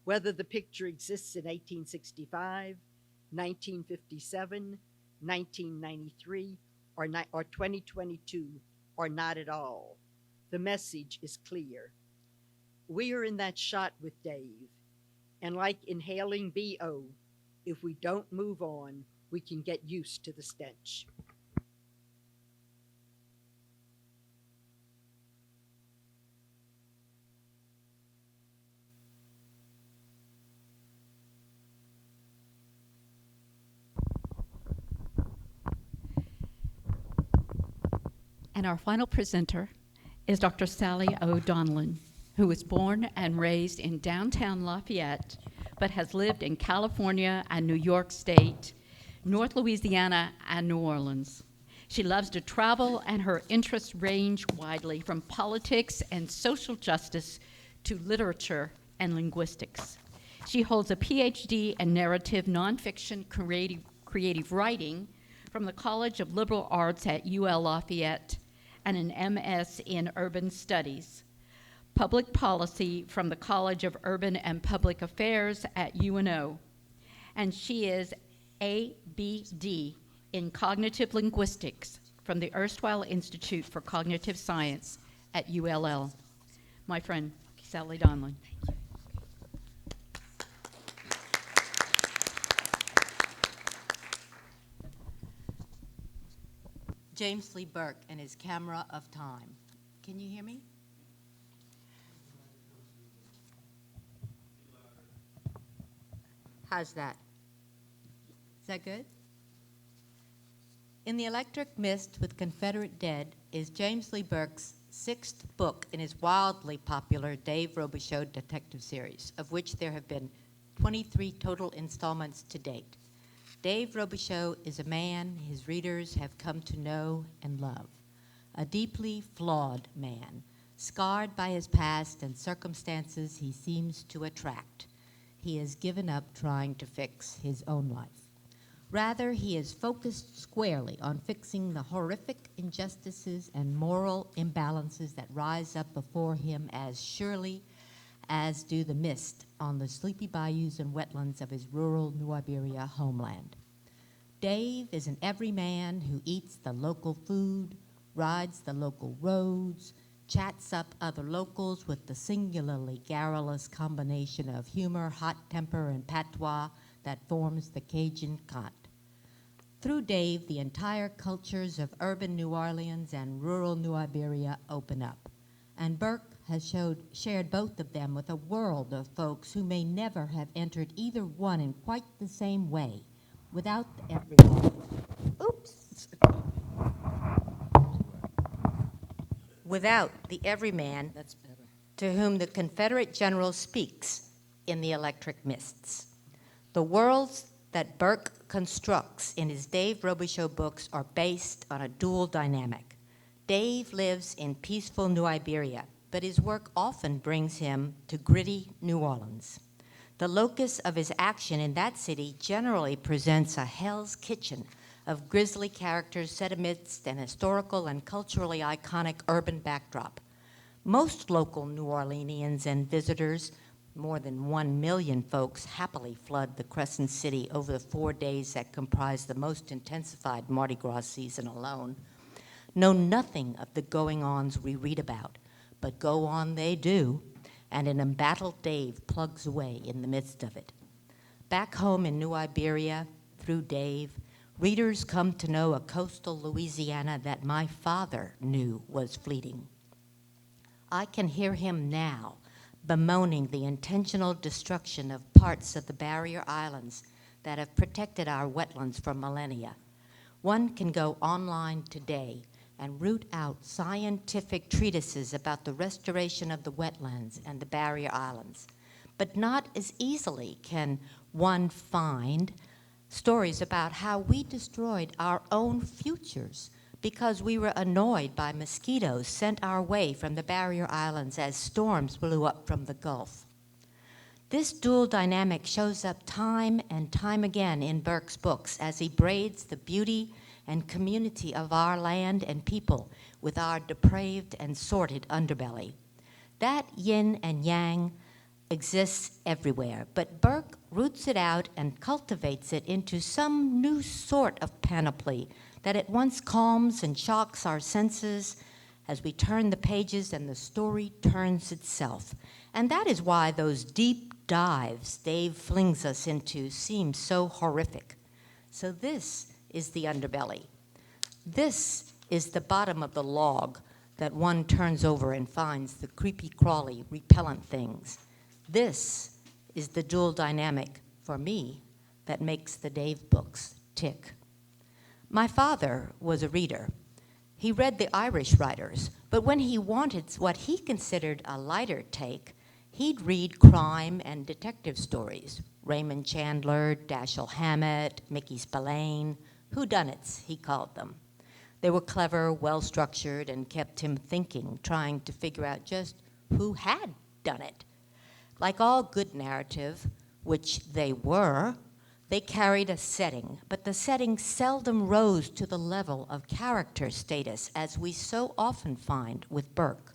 Whether the picture exists in 1865, 1957, 1993, or 2022, or not at all, the message is clear. We are in that shot with Dave, and like inhaling BO, if we don't move on, we can get used to the stench. And our final presenter is Dr. Sally O'Donnell, who was born and raised in downtown Lafayette, but has lived in California and New York State, North Louisiana, and New Orleans. She loves to travel, and her interests range widely from politics and social justice to literature and linguistics. She holds a PhD in narrative nonfiction creative writing from the College of Liberal Arts at UL Lafayette and an MS in urban studies, public policy from the College of Urban and Public Affairs at UNO, and she is ABD in cognitive linguistics from the erstwhile Institute for Cognitive Science at ULL. My friend, Sally Donlin. James Lee Burke and his Camera of Time. Can you hear me? How's that? Is that good? In the Electric Mist with Confederate Dead is James Lee Burke's sixth book in his wildly popular Dave Robichaux detective series, of which there have been 23 total installments to date. Dave Robichaux is a man his readers have come to know and love, a deeply flawed man, scarred by his past and circumstances he seems to attract. He has given up trying to fix his own life. Rather, he is focused squarely on fixing the horrific injustices and moral imbalances that rise up before him as surely as do the mist on the sleepy bayous and wetlands of his rural New Iberia homeland. Dave is an everyman who eats the local food, rides the local roads, chats up other locals with the singularly garrulous combination of humor, hot temper, and patois that forms the Cajun cant. Through Dave, the entire cultures of urban New Orleans and rural New Iberia open up, and Burke has shared both of them with a world of folks who may never have entered either one in quite the same way, without the everyman. Oops. Without the everyman That's better. to whom the Confederate general speaks in the Electric Mists. The worlds that Burke constructs in his Dave Robichaux books are based on a dual dynamic. Dave lives in peaceful New Iberia, but his work often brings him to gritty New Orleans. The locus of his action in that city generally presents a Hell's Kitchen of grisly characters set amidst an historical and culturally iconic urban backdrop. Most local New Orleanians and visitors, more than 1 million folks, happily flood the Crescent City over the 4 days that comprise the most intensified Mardi Gras season alone, know nothing of the going-ons we read about, but go on they do, and an embattled Dave plugs away in the midst of it. Back home in New Iberia, through Dave, readers come to know a coastal Louisiana that my father knew was fleeting. I can hear him now bemoaning the intentional destruction of parts of the barrier islands that have protected our wetlands for millennia. One can go online today and root out scientific treatises about the restoration of the wetlands and the barrier islands. But not as easily can one find stories about how we destroyed our own futures because we were annoyed by mosquitoes sent our way from the barrier islands as storms blew up from the Gulf. This dual dynamic shows up time and time again in Burke's books as he braids the beauty and community of our land and people with our depraved and sordid underbelly. That yin and yang exists everywhere, but Burke roots it out and cultivates it into some new sort of panoply that at once calms and shocks our senses as we turn the pages and the story turns itself. And that is why those deep dives Dave flings us into seem so horrific. So this is the underbelly. This is the bottom of the log that one turns over and finds the creepy, crawly, repellent things. This is the dual dynamic, for me, that makes the Dave books tick. My father was a reader. He read the Irish writers, but when he wanted what he considered a lighter take, he'd read crime and detective stories. Raymond Chandler, Dashiell Hammett, Mickey Spillane, whodunits, he called them. They were clever, well-structured, and kept him thinking, trying to figure out just who had done it. Like all good narrative, which they were, they carried a setting, but the setting seldom rose to the level of character status, as we so often find with Burke.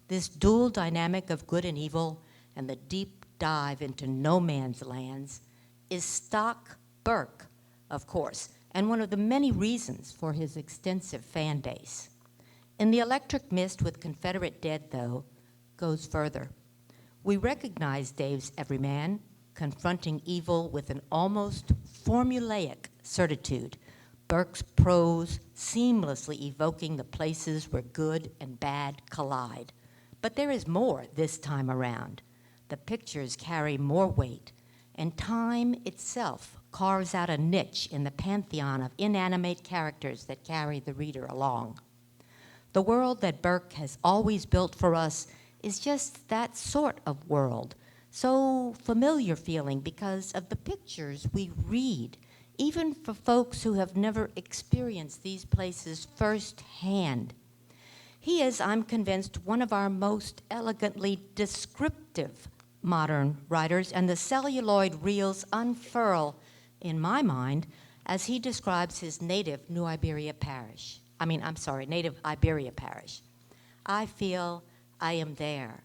This dual dynamic of good and evil and the deep dive into no man's lands is stock Burke, of course, and one of the many reasons for his extensive fan base. In The Electric Mist with Confederate Dead, though, goes further. We recognize Dave's everyman, confronting evil with an almost formulaic certitude, Burke's prose seamlessly evoking the places where good and bad collide. But there is more this time around. The pictures carry more weight, and time itself carves out a niche in the pantheon of inanimate characters that carry the reader along. The world that Burke has always built for us is just that sort of world, so familiar feeling because of the pictures we read, even for folks who have never experienced these places firsthand. He is, I'm convinced, one of our most elegantly descriptive modern writers, and the celluloid reels unfurl, in my mind, as he describes his native Iberia parish. I feel I am there.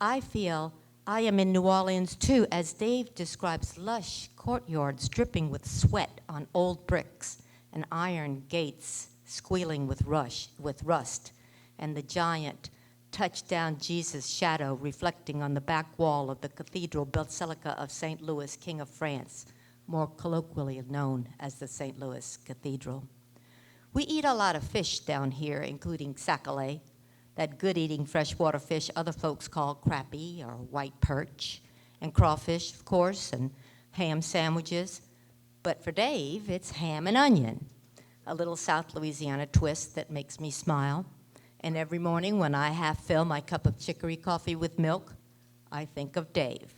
I feel I am in New Orleans too, as Dave describes lush courtyards dripping with sweat on old bricks and iron gates squealing with rust, and the giant touchdown Jesus shadow reflecting on the back wall of the Cathedral Basilica of St. Louis, King of France, more colloquially known as the St. Louis Cathedral. We eat a lot of fish down here, including sac-a-lait, that good-eating freshwater fish other folks call crappie or white perch, and crawfish, of course, and ham sandwiches. But for Dave, it's ham and onion, a little South Louisiana twist that makes me smile. And every morning when I half fill my cup of chicory coffee with milk, I think of Dave.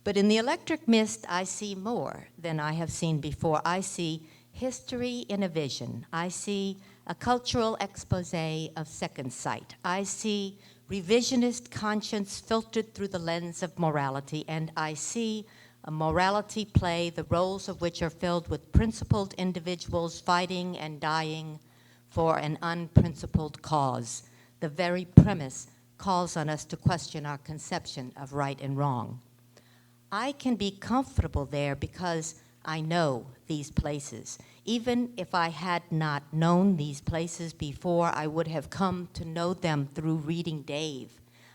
But in the electric mist, I see more than I have seen before. I see history in a vision. I see a cultural expose of second sight. I see revisionist conscience filtered through the lens of morality, and I see a morality play, the roles of which are filled with principled individuals fighting and dying for an unprincipled cause. The very premise calls on us to question our conception of right and wrong. I can be comfortable there because I know these places. Even if I had not known these places before, I would have come to know them through reading Dave.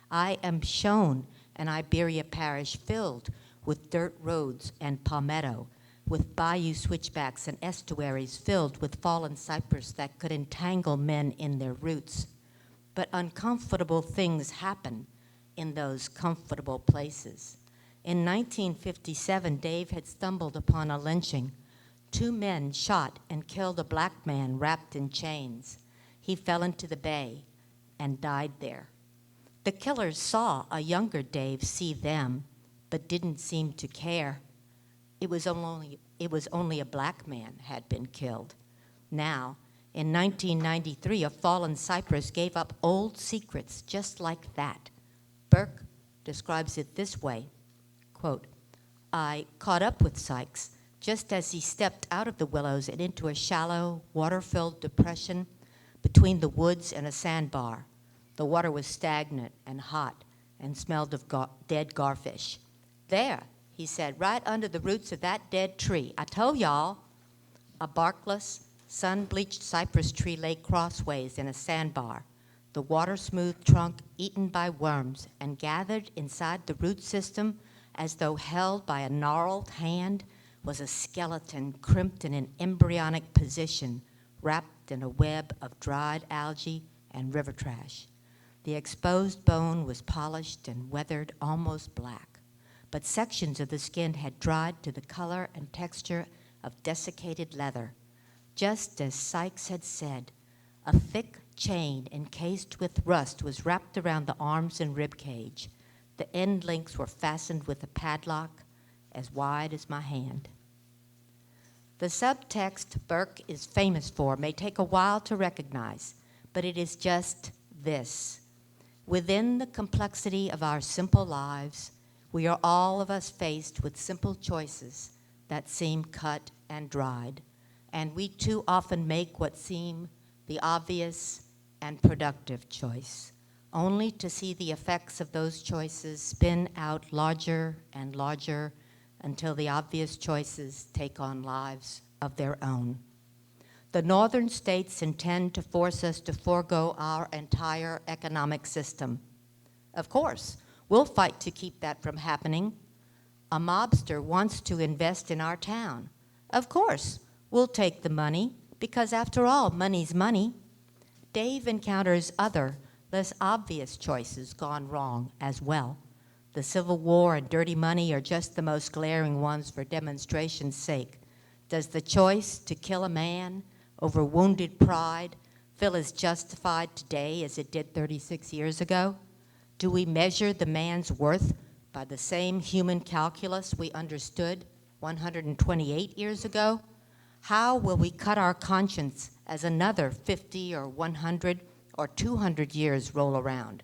I am shown an Iberia parish filled with dirt roads and palmetto, with bayou switchbacks and estuaries filled with fallen cypress that could entangle men in their roots. But uncomfortable things happen in those comfortable places. In 1957, Dave had stumbled upon a lynching. 2 men shot and killed a black man wrapped in chains. He fell into the bay and died there. The killers saw a younger Dave see them, but didn't seem to care. It was only a black man had been killed. Now, in 1993, a fallen cypress gave up old secrets just like that. Burke describes it this way, quote, I caught up with Sykes just as he stepped out of the willows and into a shallow, water-filled depression between the woods and a sandbar. The water was stagnant and hot and smelled of dead garfish. There, he said, right under the roots of that dead tree. I told y'all, a barkless, sun-bleached cypress tree lay crossways in a sandbar, the water-smooth trunk eaten by worms and gathered inside the root system as though held by a gnarled hand was a skeleton crimped in an embryonic position, wrapped in a web of dried algae and river trash. The exposed bone was polished and weathered almost black, but sections of the skin had dried to the color and texture of desiccated leather. Just as Sykes had said, a thick chain encased with rust was wrapped around the arms and rib cage. The end links were fastened with a padlock as wide as my hand. The subtext Burke is famous for may take a while to recognize, but it is just this. Within the complexity of our simple lives, we are all of us faced with simple choices that seem cut and dried, and we too often make what seem the obvious and productive choice, only to see the effects of those choices spin out larger and larger until the obvious choices take on lives of their own. The northern states intend to force us to forego our entire economic system. Of course, we'll fight to keep that from happening. A mobster wants to invest in our town. Of course, we'll take the money, because after all, money's money. Dave encounters other, less obvious choices gone wrong as well. The Civil War and dirty money are just the most glaring ones for demonstration's sake. Does the choice to kill a man over wounded pride feel as justified today as it did 36 years ago? Do we measure the man's worth by the same human calculus we understood 128 years ago? How will we cut our conscience as another 50 or 100 or 200 years roll around?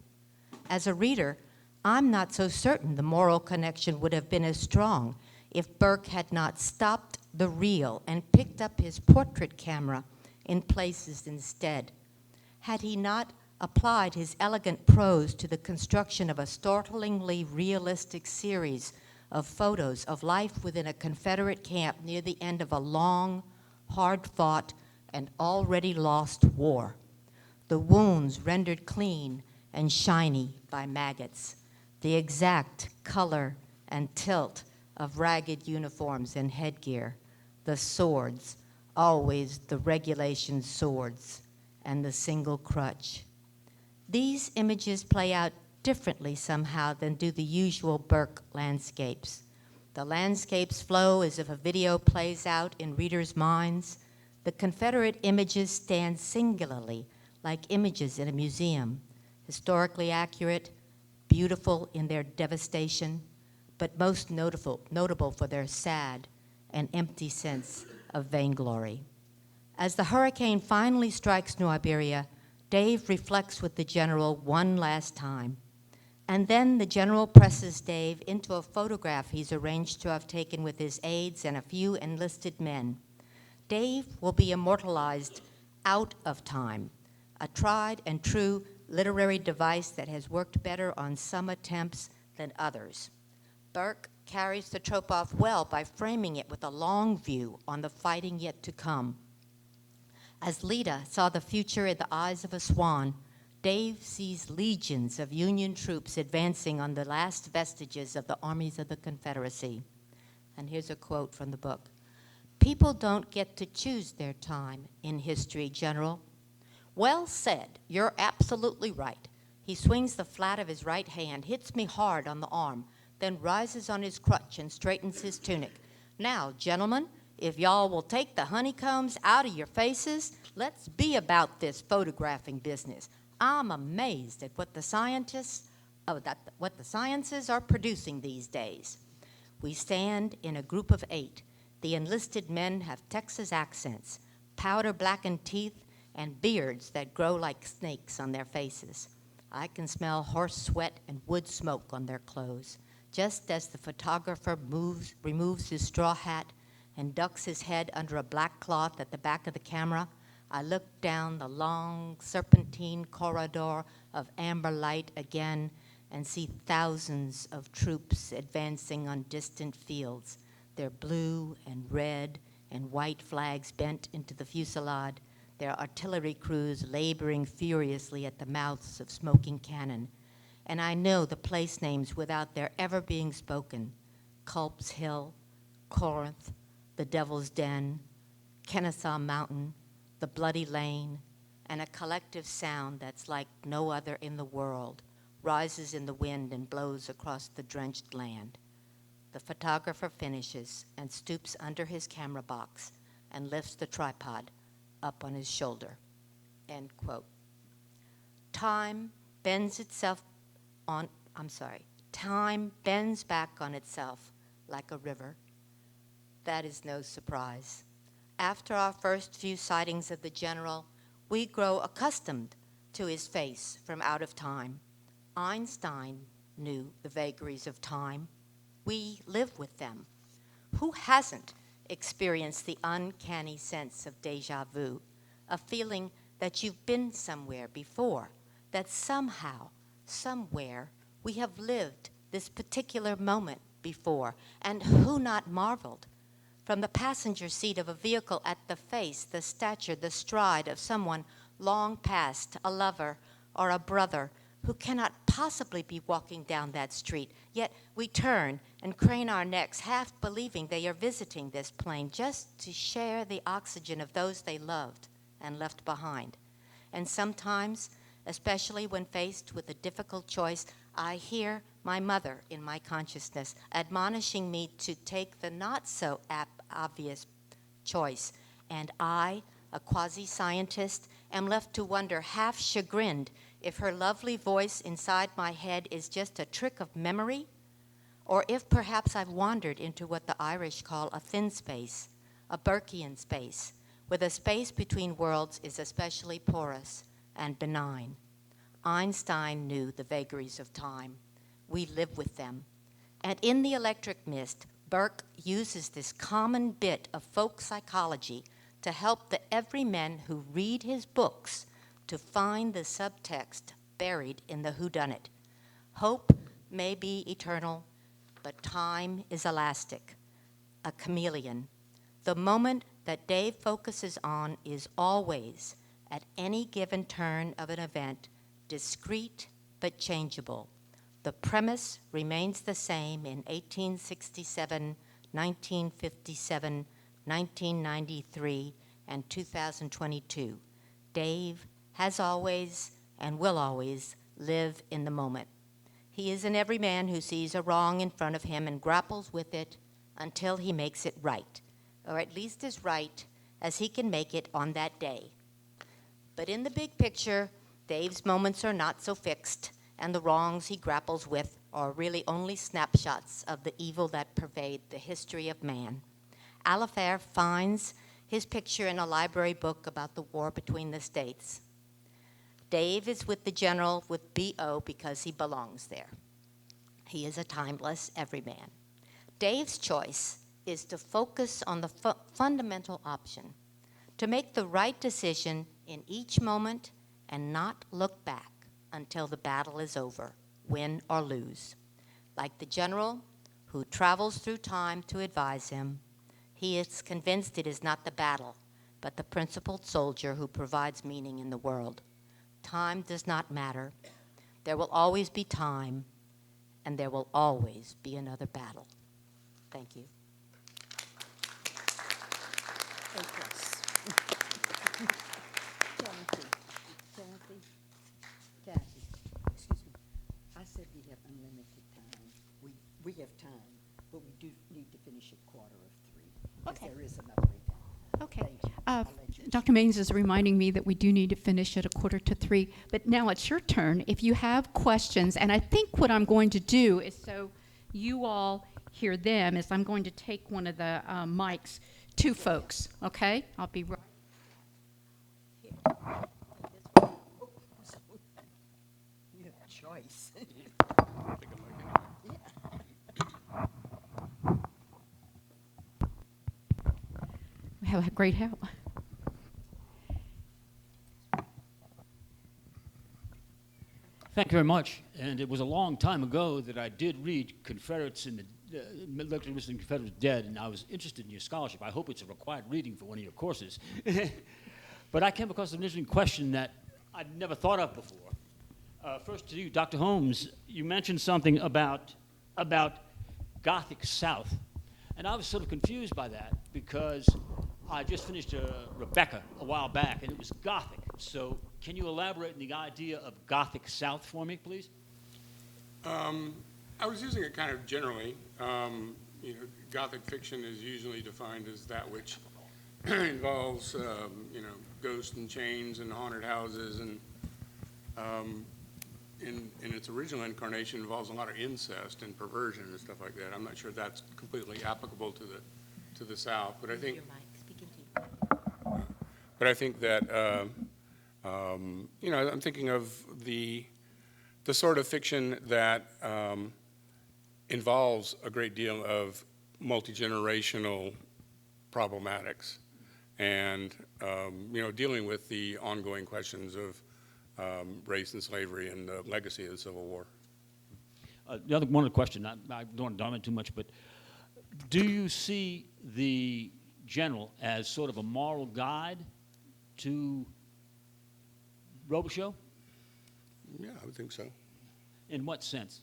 As a reader, I'm not so certain the moral connection would have been as strong if Burke had not stopped the reel and picked up his portrait camera in places instead. Had he not applied his elegant prose to the construction of a startlingly realistic series of photos of life within a Confederate camp near the end of a long, hard-fought, and already lost war. The wounds rendered clean and shiny by maggots, the exact color and tilt of ragged uniforms and headgear, the swords, always the regulation swords, and the single crutch. These images play out differently somehow than do the usual Burke landscapes. The landscapes flow as if a video plays out in readers' minds. The Confederate images stand singularly, like images in a museum, historically accurate, beautiful in their devastation, but most notable for their sad and empty sense of vainglory. As the hurricane finally strikes New Iberia, Dave reflects with the general one last time. And then the general presses Dave into a photograph he's arranged to have taken with his aides and a few enlisted men. Dave will be immortalized out of time, a tried and true literary device that has worked better on some attempts than others. Burke carries the trope off well by framing it with a long view on the fighting yet to come. As Lita saw the future in the eyes of a swan, Dave sees legions of Union troops advancing on the last vestiges of the armies of the Confederacy. And here's a quote from the book. "People don't get to choose their time in history, General." "Well said. You're absolutely right." He swings the flat of his right hand, hits me hard on the arm, then rises on his crutch and straightens his tunic. "Now, gentlemen, if y'all will take the honeycombs out of your faces, let's be about this photographing business. I'm amazed at what the sciences are producing these days." We stand in a group of 8. The enlisted men have Texas accents, powder-blackened teeth, and beards that grow like snakes on their faces. I can smell horse sweat and wood smoke on their clothes. Just as the photographer removes his straw hat and ducks his head under a black cloth at the back of the camera, I look down the long serpentine corridor of amber light again and see thousands of troops advancing on distant fields, their blue and red and white flags bent into the fusillade, their artillery crews laboring furiously at the mouths of smoking cannon. And I know the place names without their ever being spoken: Culp's Hill, Corinth, the Devil's Den, Kennesaw Mountain, the Bloody Lane, and a collective sound that's like no other in the world rises in the wind and blows across the drenched land. The photographer finishes and stoops under his camera box and lifts the tripod up on his shoulder. End quote. Time bends back on itself like a river. That is no surprise. After our first few sightings of the general, we grow accustomed to his face from out of time. Einstein knew the vagaries of time. We live with them. Who hasn't experienced the uncanny sense of déjà vu, a feeling that you've been somewhere before, that somehow, somewhere, we have lived this particular moment before, and who not marveled? From the passenger seat of a vehicle at the face, the stature, the stride of someone long past, a lover or a brother who cannot possibly be walking down that street, yet we turn and crane our necks, half believing they are visiting this plane just to share the oxygen of those they loved and left behind. And sometimes, especially when faced with a difficult choice, I hear my mother in my consciousness, admonishing me to take the not-so-obvious choice, and I, a quasi-scientist, am left to wonder, half chagrined, if her lovely voice inside my head is just a trick of memory, or if perhaps I've wandered into what the Irish call a thin space, a Burkean space, where the space between worlds is especially porous and benign. Einstein knew the vagaries of time. We live with them. And in The Electric Mist, Burke uses this common bit of folk psychology to help the everyman who read his books to find the subtext buried in the whodunit. Hope may be eternal, but time is elastic, a chameleon. The moment that Dave focuses on is always, at any given turn of an event, discrete but changeable. The premise remains the same in 1867, 1957, 1993, and 2022. Dave has always and will always live in the moment. He is an everyman who sees a wrong in front of him and grapples with it until he makes it right, or at least as right as he can make it on that day. But in the big picture, Dave's moments are not so fixed, and the wrongs he grapples with are really only snapshots of the evil that pervade the history of man. Alifair finds his picture in a library book about the war between the states. Dave is with the general with B.O. because he belongs there. He is a timeless everyman. Dave's choice is to focus on the fundamental option, to make the right decision in each moment and not look back until the battle is over, win or lose. Like the general who travels through time to advise him, he is convinced it is not the battle, but the principled soldier who provides meaning in the world. Time does not matter. There will always be time, and there will always be another battle. Thank you. Kathy, excuse me. I said we have unlimited time. We have time, but we do need to finish at 2:45. Okay. There is another event. Okay. Thank you. I'll let you. Dr. Maines is reminding me that we do need to finish at 2:45, but now it's your turn. If you have questions, and I think what I'm going to do is so you all hear them, is I'm going to take one of the mics to folks, okay? I'll be right. You have a choice. We have a great help. Thank you very much. And it was a long time ago that I did read Confederates in the Confederate Dead, and I was interested in your scholarship. I hope it's a required reading for one of your courses. But I came across an interesting question that I'd never thought of before. First to you, Dr. Holmes, you mentioned something about Gothic South. And I was sort of confused by that because I just finished Rebecca a while back, and it was Gothic. So can you elaborate on the idea of Gothic South for me, please? I was using it kind of generally. Gothic fiction is usually defined as that which involves, ghosts and chains and haunted houses, and in its original incarnation involves a lot of incest and perversion and stuff like that. I'm not sure that's completely applicable to the South, but I think. Your mic, speaking to you. But I think that I'm thinking of the sort of fiction that involves a great deal of multi-generational problematics, and dealing with the ongoing questions of race and slavery and the legacy of the Civil War. One other question, I don't want to dominate too much, but do you see the general as sort of a moral guide to Robichaux? Yeah, I would think so. In what sense?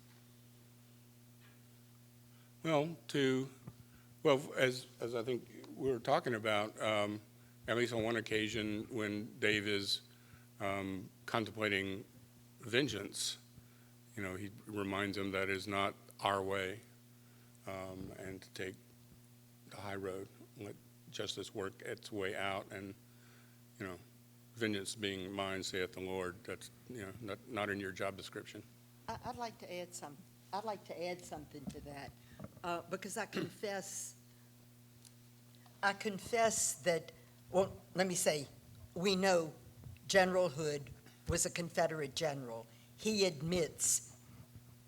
Well, as I think we were talking about, at least on one occasion when Dave is contemplating vengeance, he reminds them that is not our way, and to take the high road, let justice work its way out, and, vengeance being mine, saith the Lord. That's, not in your job description. I'd like to add something to that, because I confess that, well, let me say, we know General Hood was a Confederate general. He admits,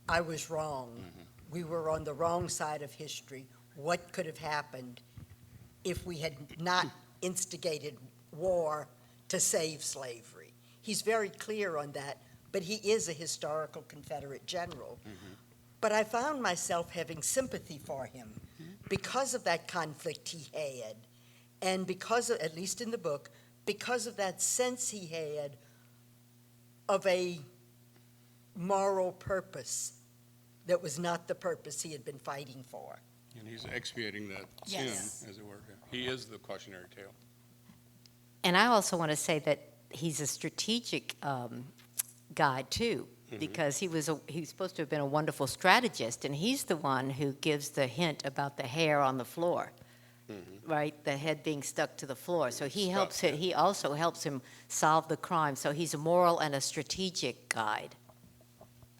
I was wrong. We were on the wrong side of history. What could have happened if we had not instigated war to save slavery? He's very clear on that, but he is a historical Confederate general. But I found myself having sympathy for him because of that conflict he had, and because of, at least in the book, because of that sense he had of a moral purpose that was not the purpose he had been fighting for. And he's expiating that Yes. sin, as it were. He is the cautionary tale. And I also want to say that he's a strategic guy, too, because he's supposed to have been a wonderful strategist, and he's the one who gives the hint about the hair on the floor, right? The head being stuck to the floor. So he also helps him solve the crime. So he's a moral and a strategic guide.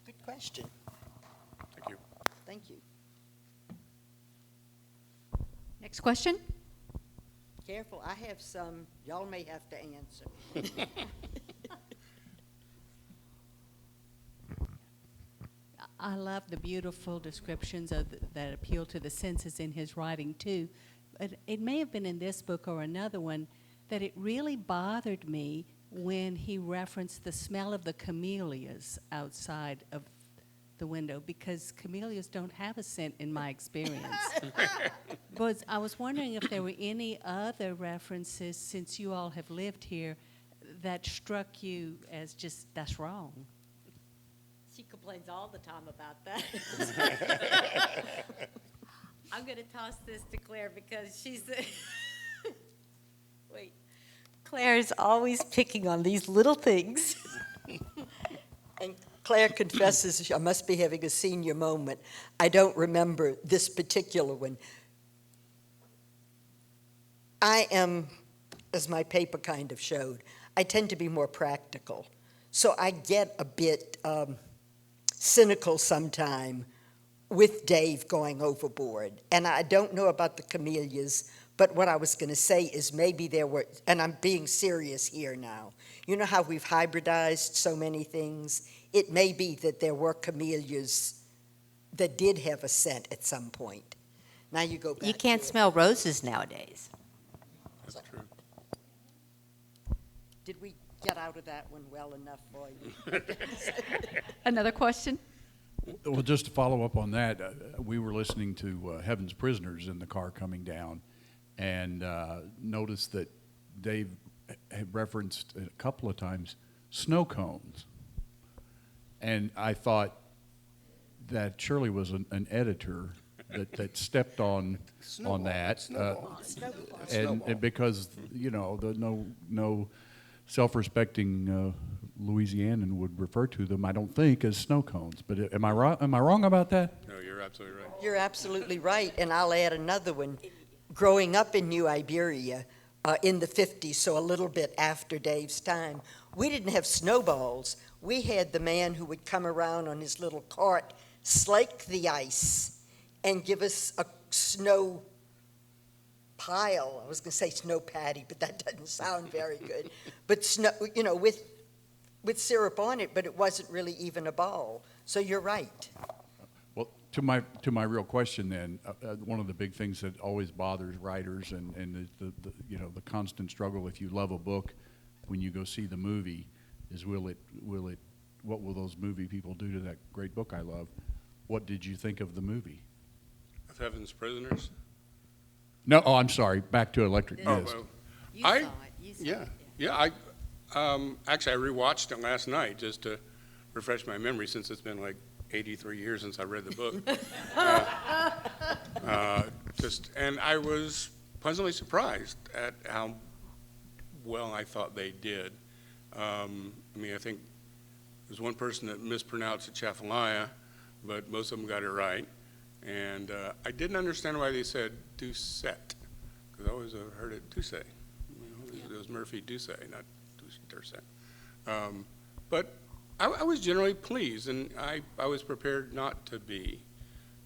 Good question. Thank you. Thank you. Next question? Careful, I have some, y'all may have to answer. I love the beautiful descriptions that appeal to the senses in his writing, too. But it may have been in this book or another one that it really bothered me when he referenced the smell of the camellias outside of the window, because camellias don't have a scent in my experience. But I was wondering if there were any other references, since you all have lived here, that struck you as just, that's wrong. She complains all the time about that. I'm going to toss this to Claire because she's the wait. Claire is always picking on these little things. And Claire confesses, I must be having a senior moment. I don't remember this particular one. I am, as my paper kind of showed, I tend to be more practical. So I get a bit cynical sometime with Dave going overboard. And I don't know about the camellias, but what I was going to say is maybe there were, and I'm being serious here now, you know how we've hybridized so many things? It may be that there were camellias that did have a scent at some point. Now you go back. You can't to it. smell roses nowadays. That's true. Did we get out of that one well enough for you? Another question? Well, just to follow up on that, we were listening to Heaven's Prisoners in the car coming down, and noticed that Dave had referenced a couple of times snow cones. And I thought that surely was an editor that stepped on that. And because, no self-respecting Louisianan would refer to them, I don't think, as snow cones. But am I wrong about that? No, you're absolutely right. You're absolutely right, and I'll add another one. Growing up in New Iberia in the 50s, so a little bit after Dave's time, we didn't have snowballs. We had the man who would come around on his little cart, slake the ice, and give us a snow pile. I was going to say snow patty, but that doesn't sound very good. But snow, with syrup on it, but it wasn't really even a ball. So you're right. Well, to my real question then, one of the big things that always bothers writers and the constant struggle, if you love a book, when you go see the movie, is what will those movie people do to that great book I love? What did you think of the movie? Of Heaven's Prisoners? No, I'm sorry. Back to Electric Yeah. Mist. You I- saw it. You saw Yeah, it. yeah. Actually, I rewatched it last night just to refresh my memory, since it's been like 83 years since I read the book. And I was pleasantly surprised at how well I thought they did. I think There's one person that mispronounced Atchafalaya, but most of them got it right. And I didn't understand why they said Doucette, because I always heard it Douce. It was Murphy Douce, not Doucette. But I was generally pleased, and I was prepared not to be.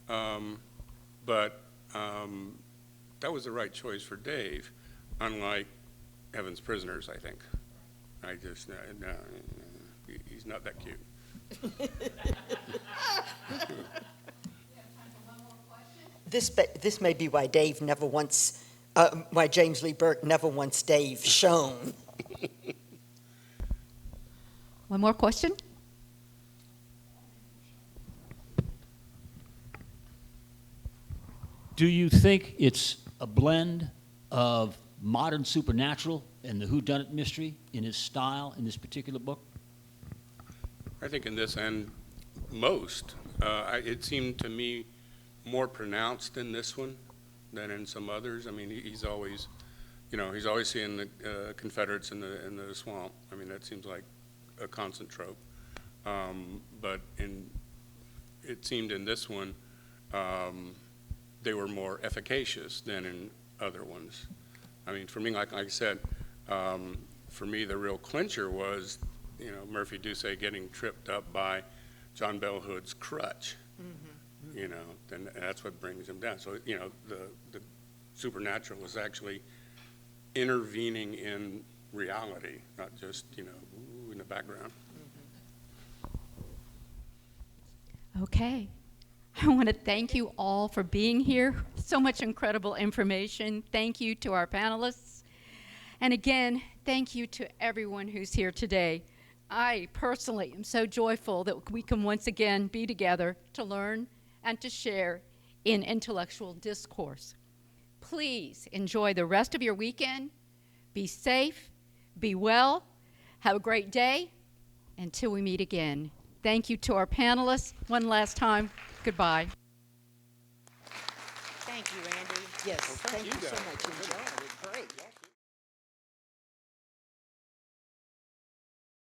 But that was the right choice for Dave, unlike Heaven's Prisoners, I think. I just, no, he's not that cute. This may be why Dave never wants, why James Lee Burke never wants Dave shown. One more question? Do you think it's a blend of modern supernatural and the whodunit mystery in his style in this particular book? I think in this and most, it seemed to me more pronounced in this one than in some others. I mean, he's always, he's always seeing the Confederates in the swamp. I mean, that seems like a constant trope. But it seemed in this one, they were more efficacious than in other ones. I mean, for me, like I said, for me, the real clincher was, Murphy Douce getting tripped up by John Bell Hood's crutch. Mm-hmm. And that's what brings him down. So, the supernatural is actually intervening in reality, not just, in the background. Okay. I want to thank you all for being here. So much incredible information. Thank you to our panelists. And again, thank you to everyone who's here today. I personally am so joyful that we can once again be together to learn and to share in intellectual discourse. Please enjoy the rest of your weekend. Be safe, be well, have a great day. Until we meet again. Thank you to our panelists. One last time, goodbye. Thank you, Randy. Yes, thank you so much. Enjoy.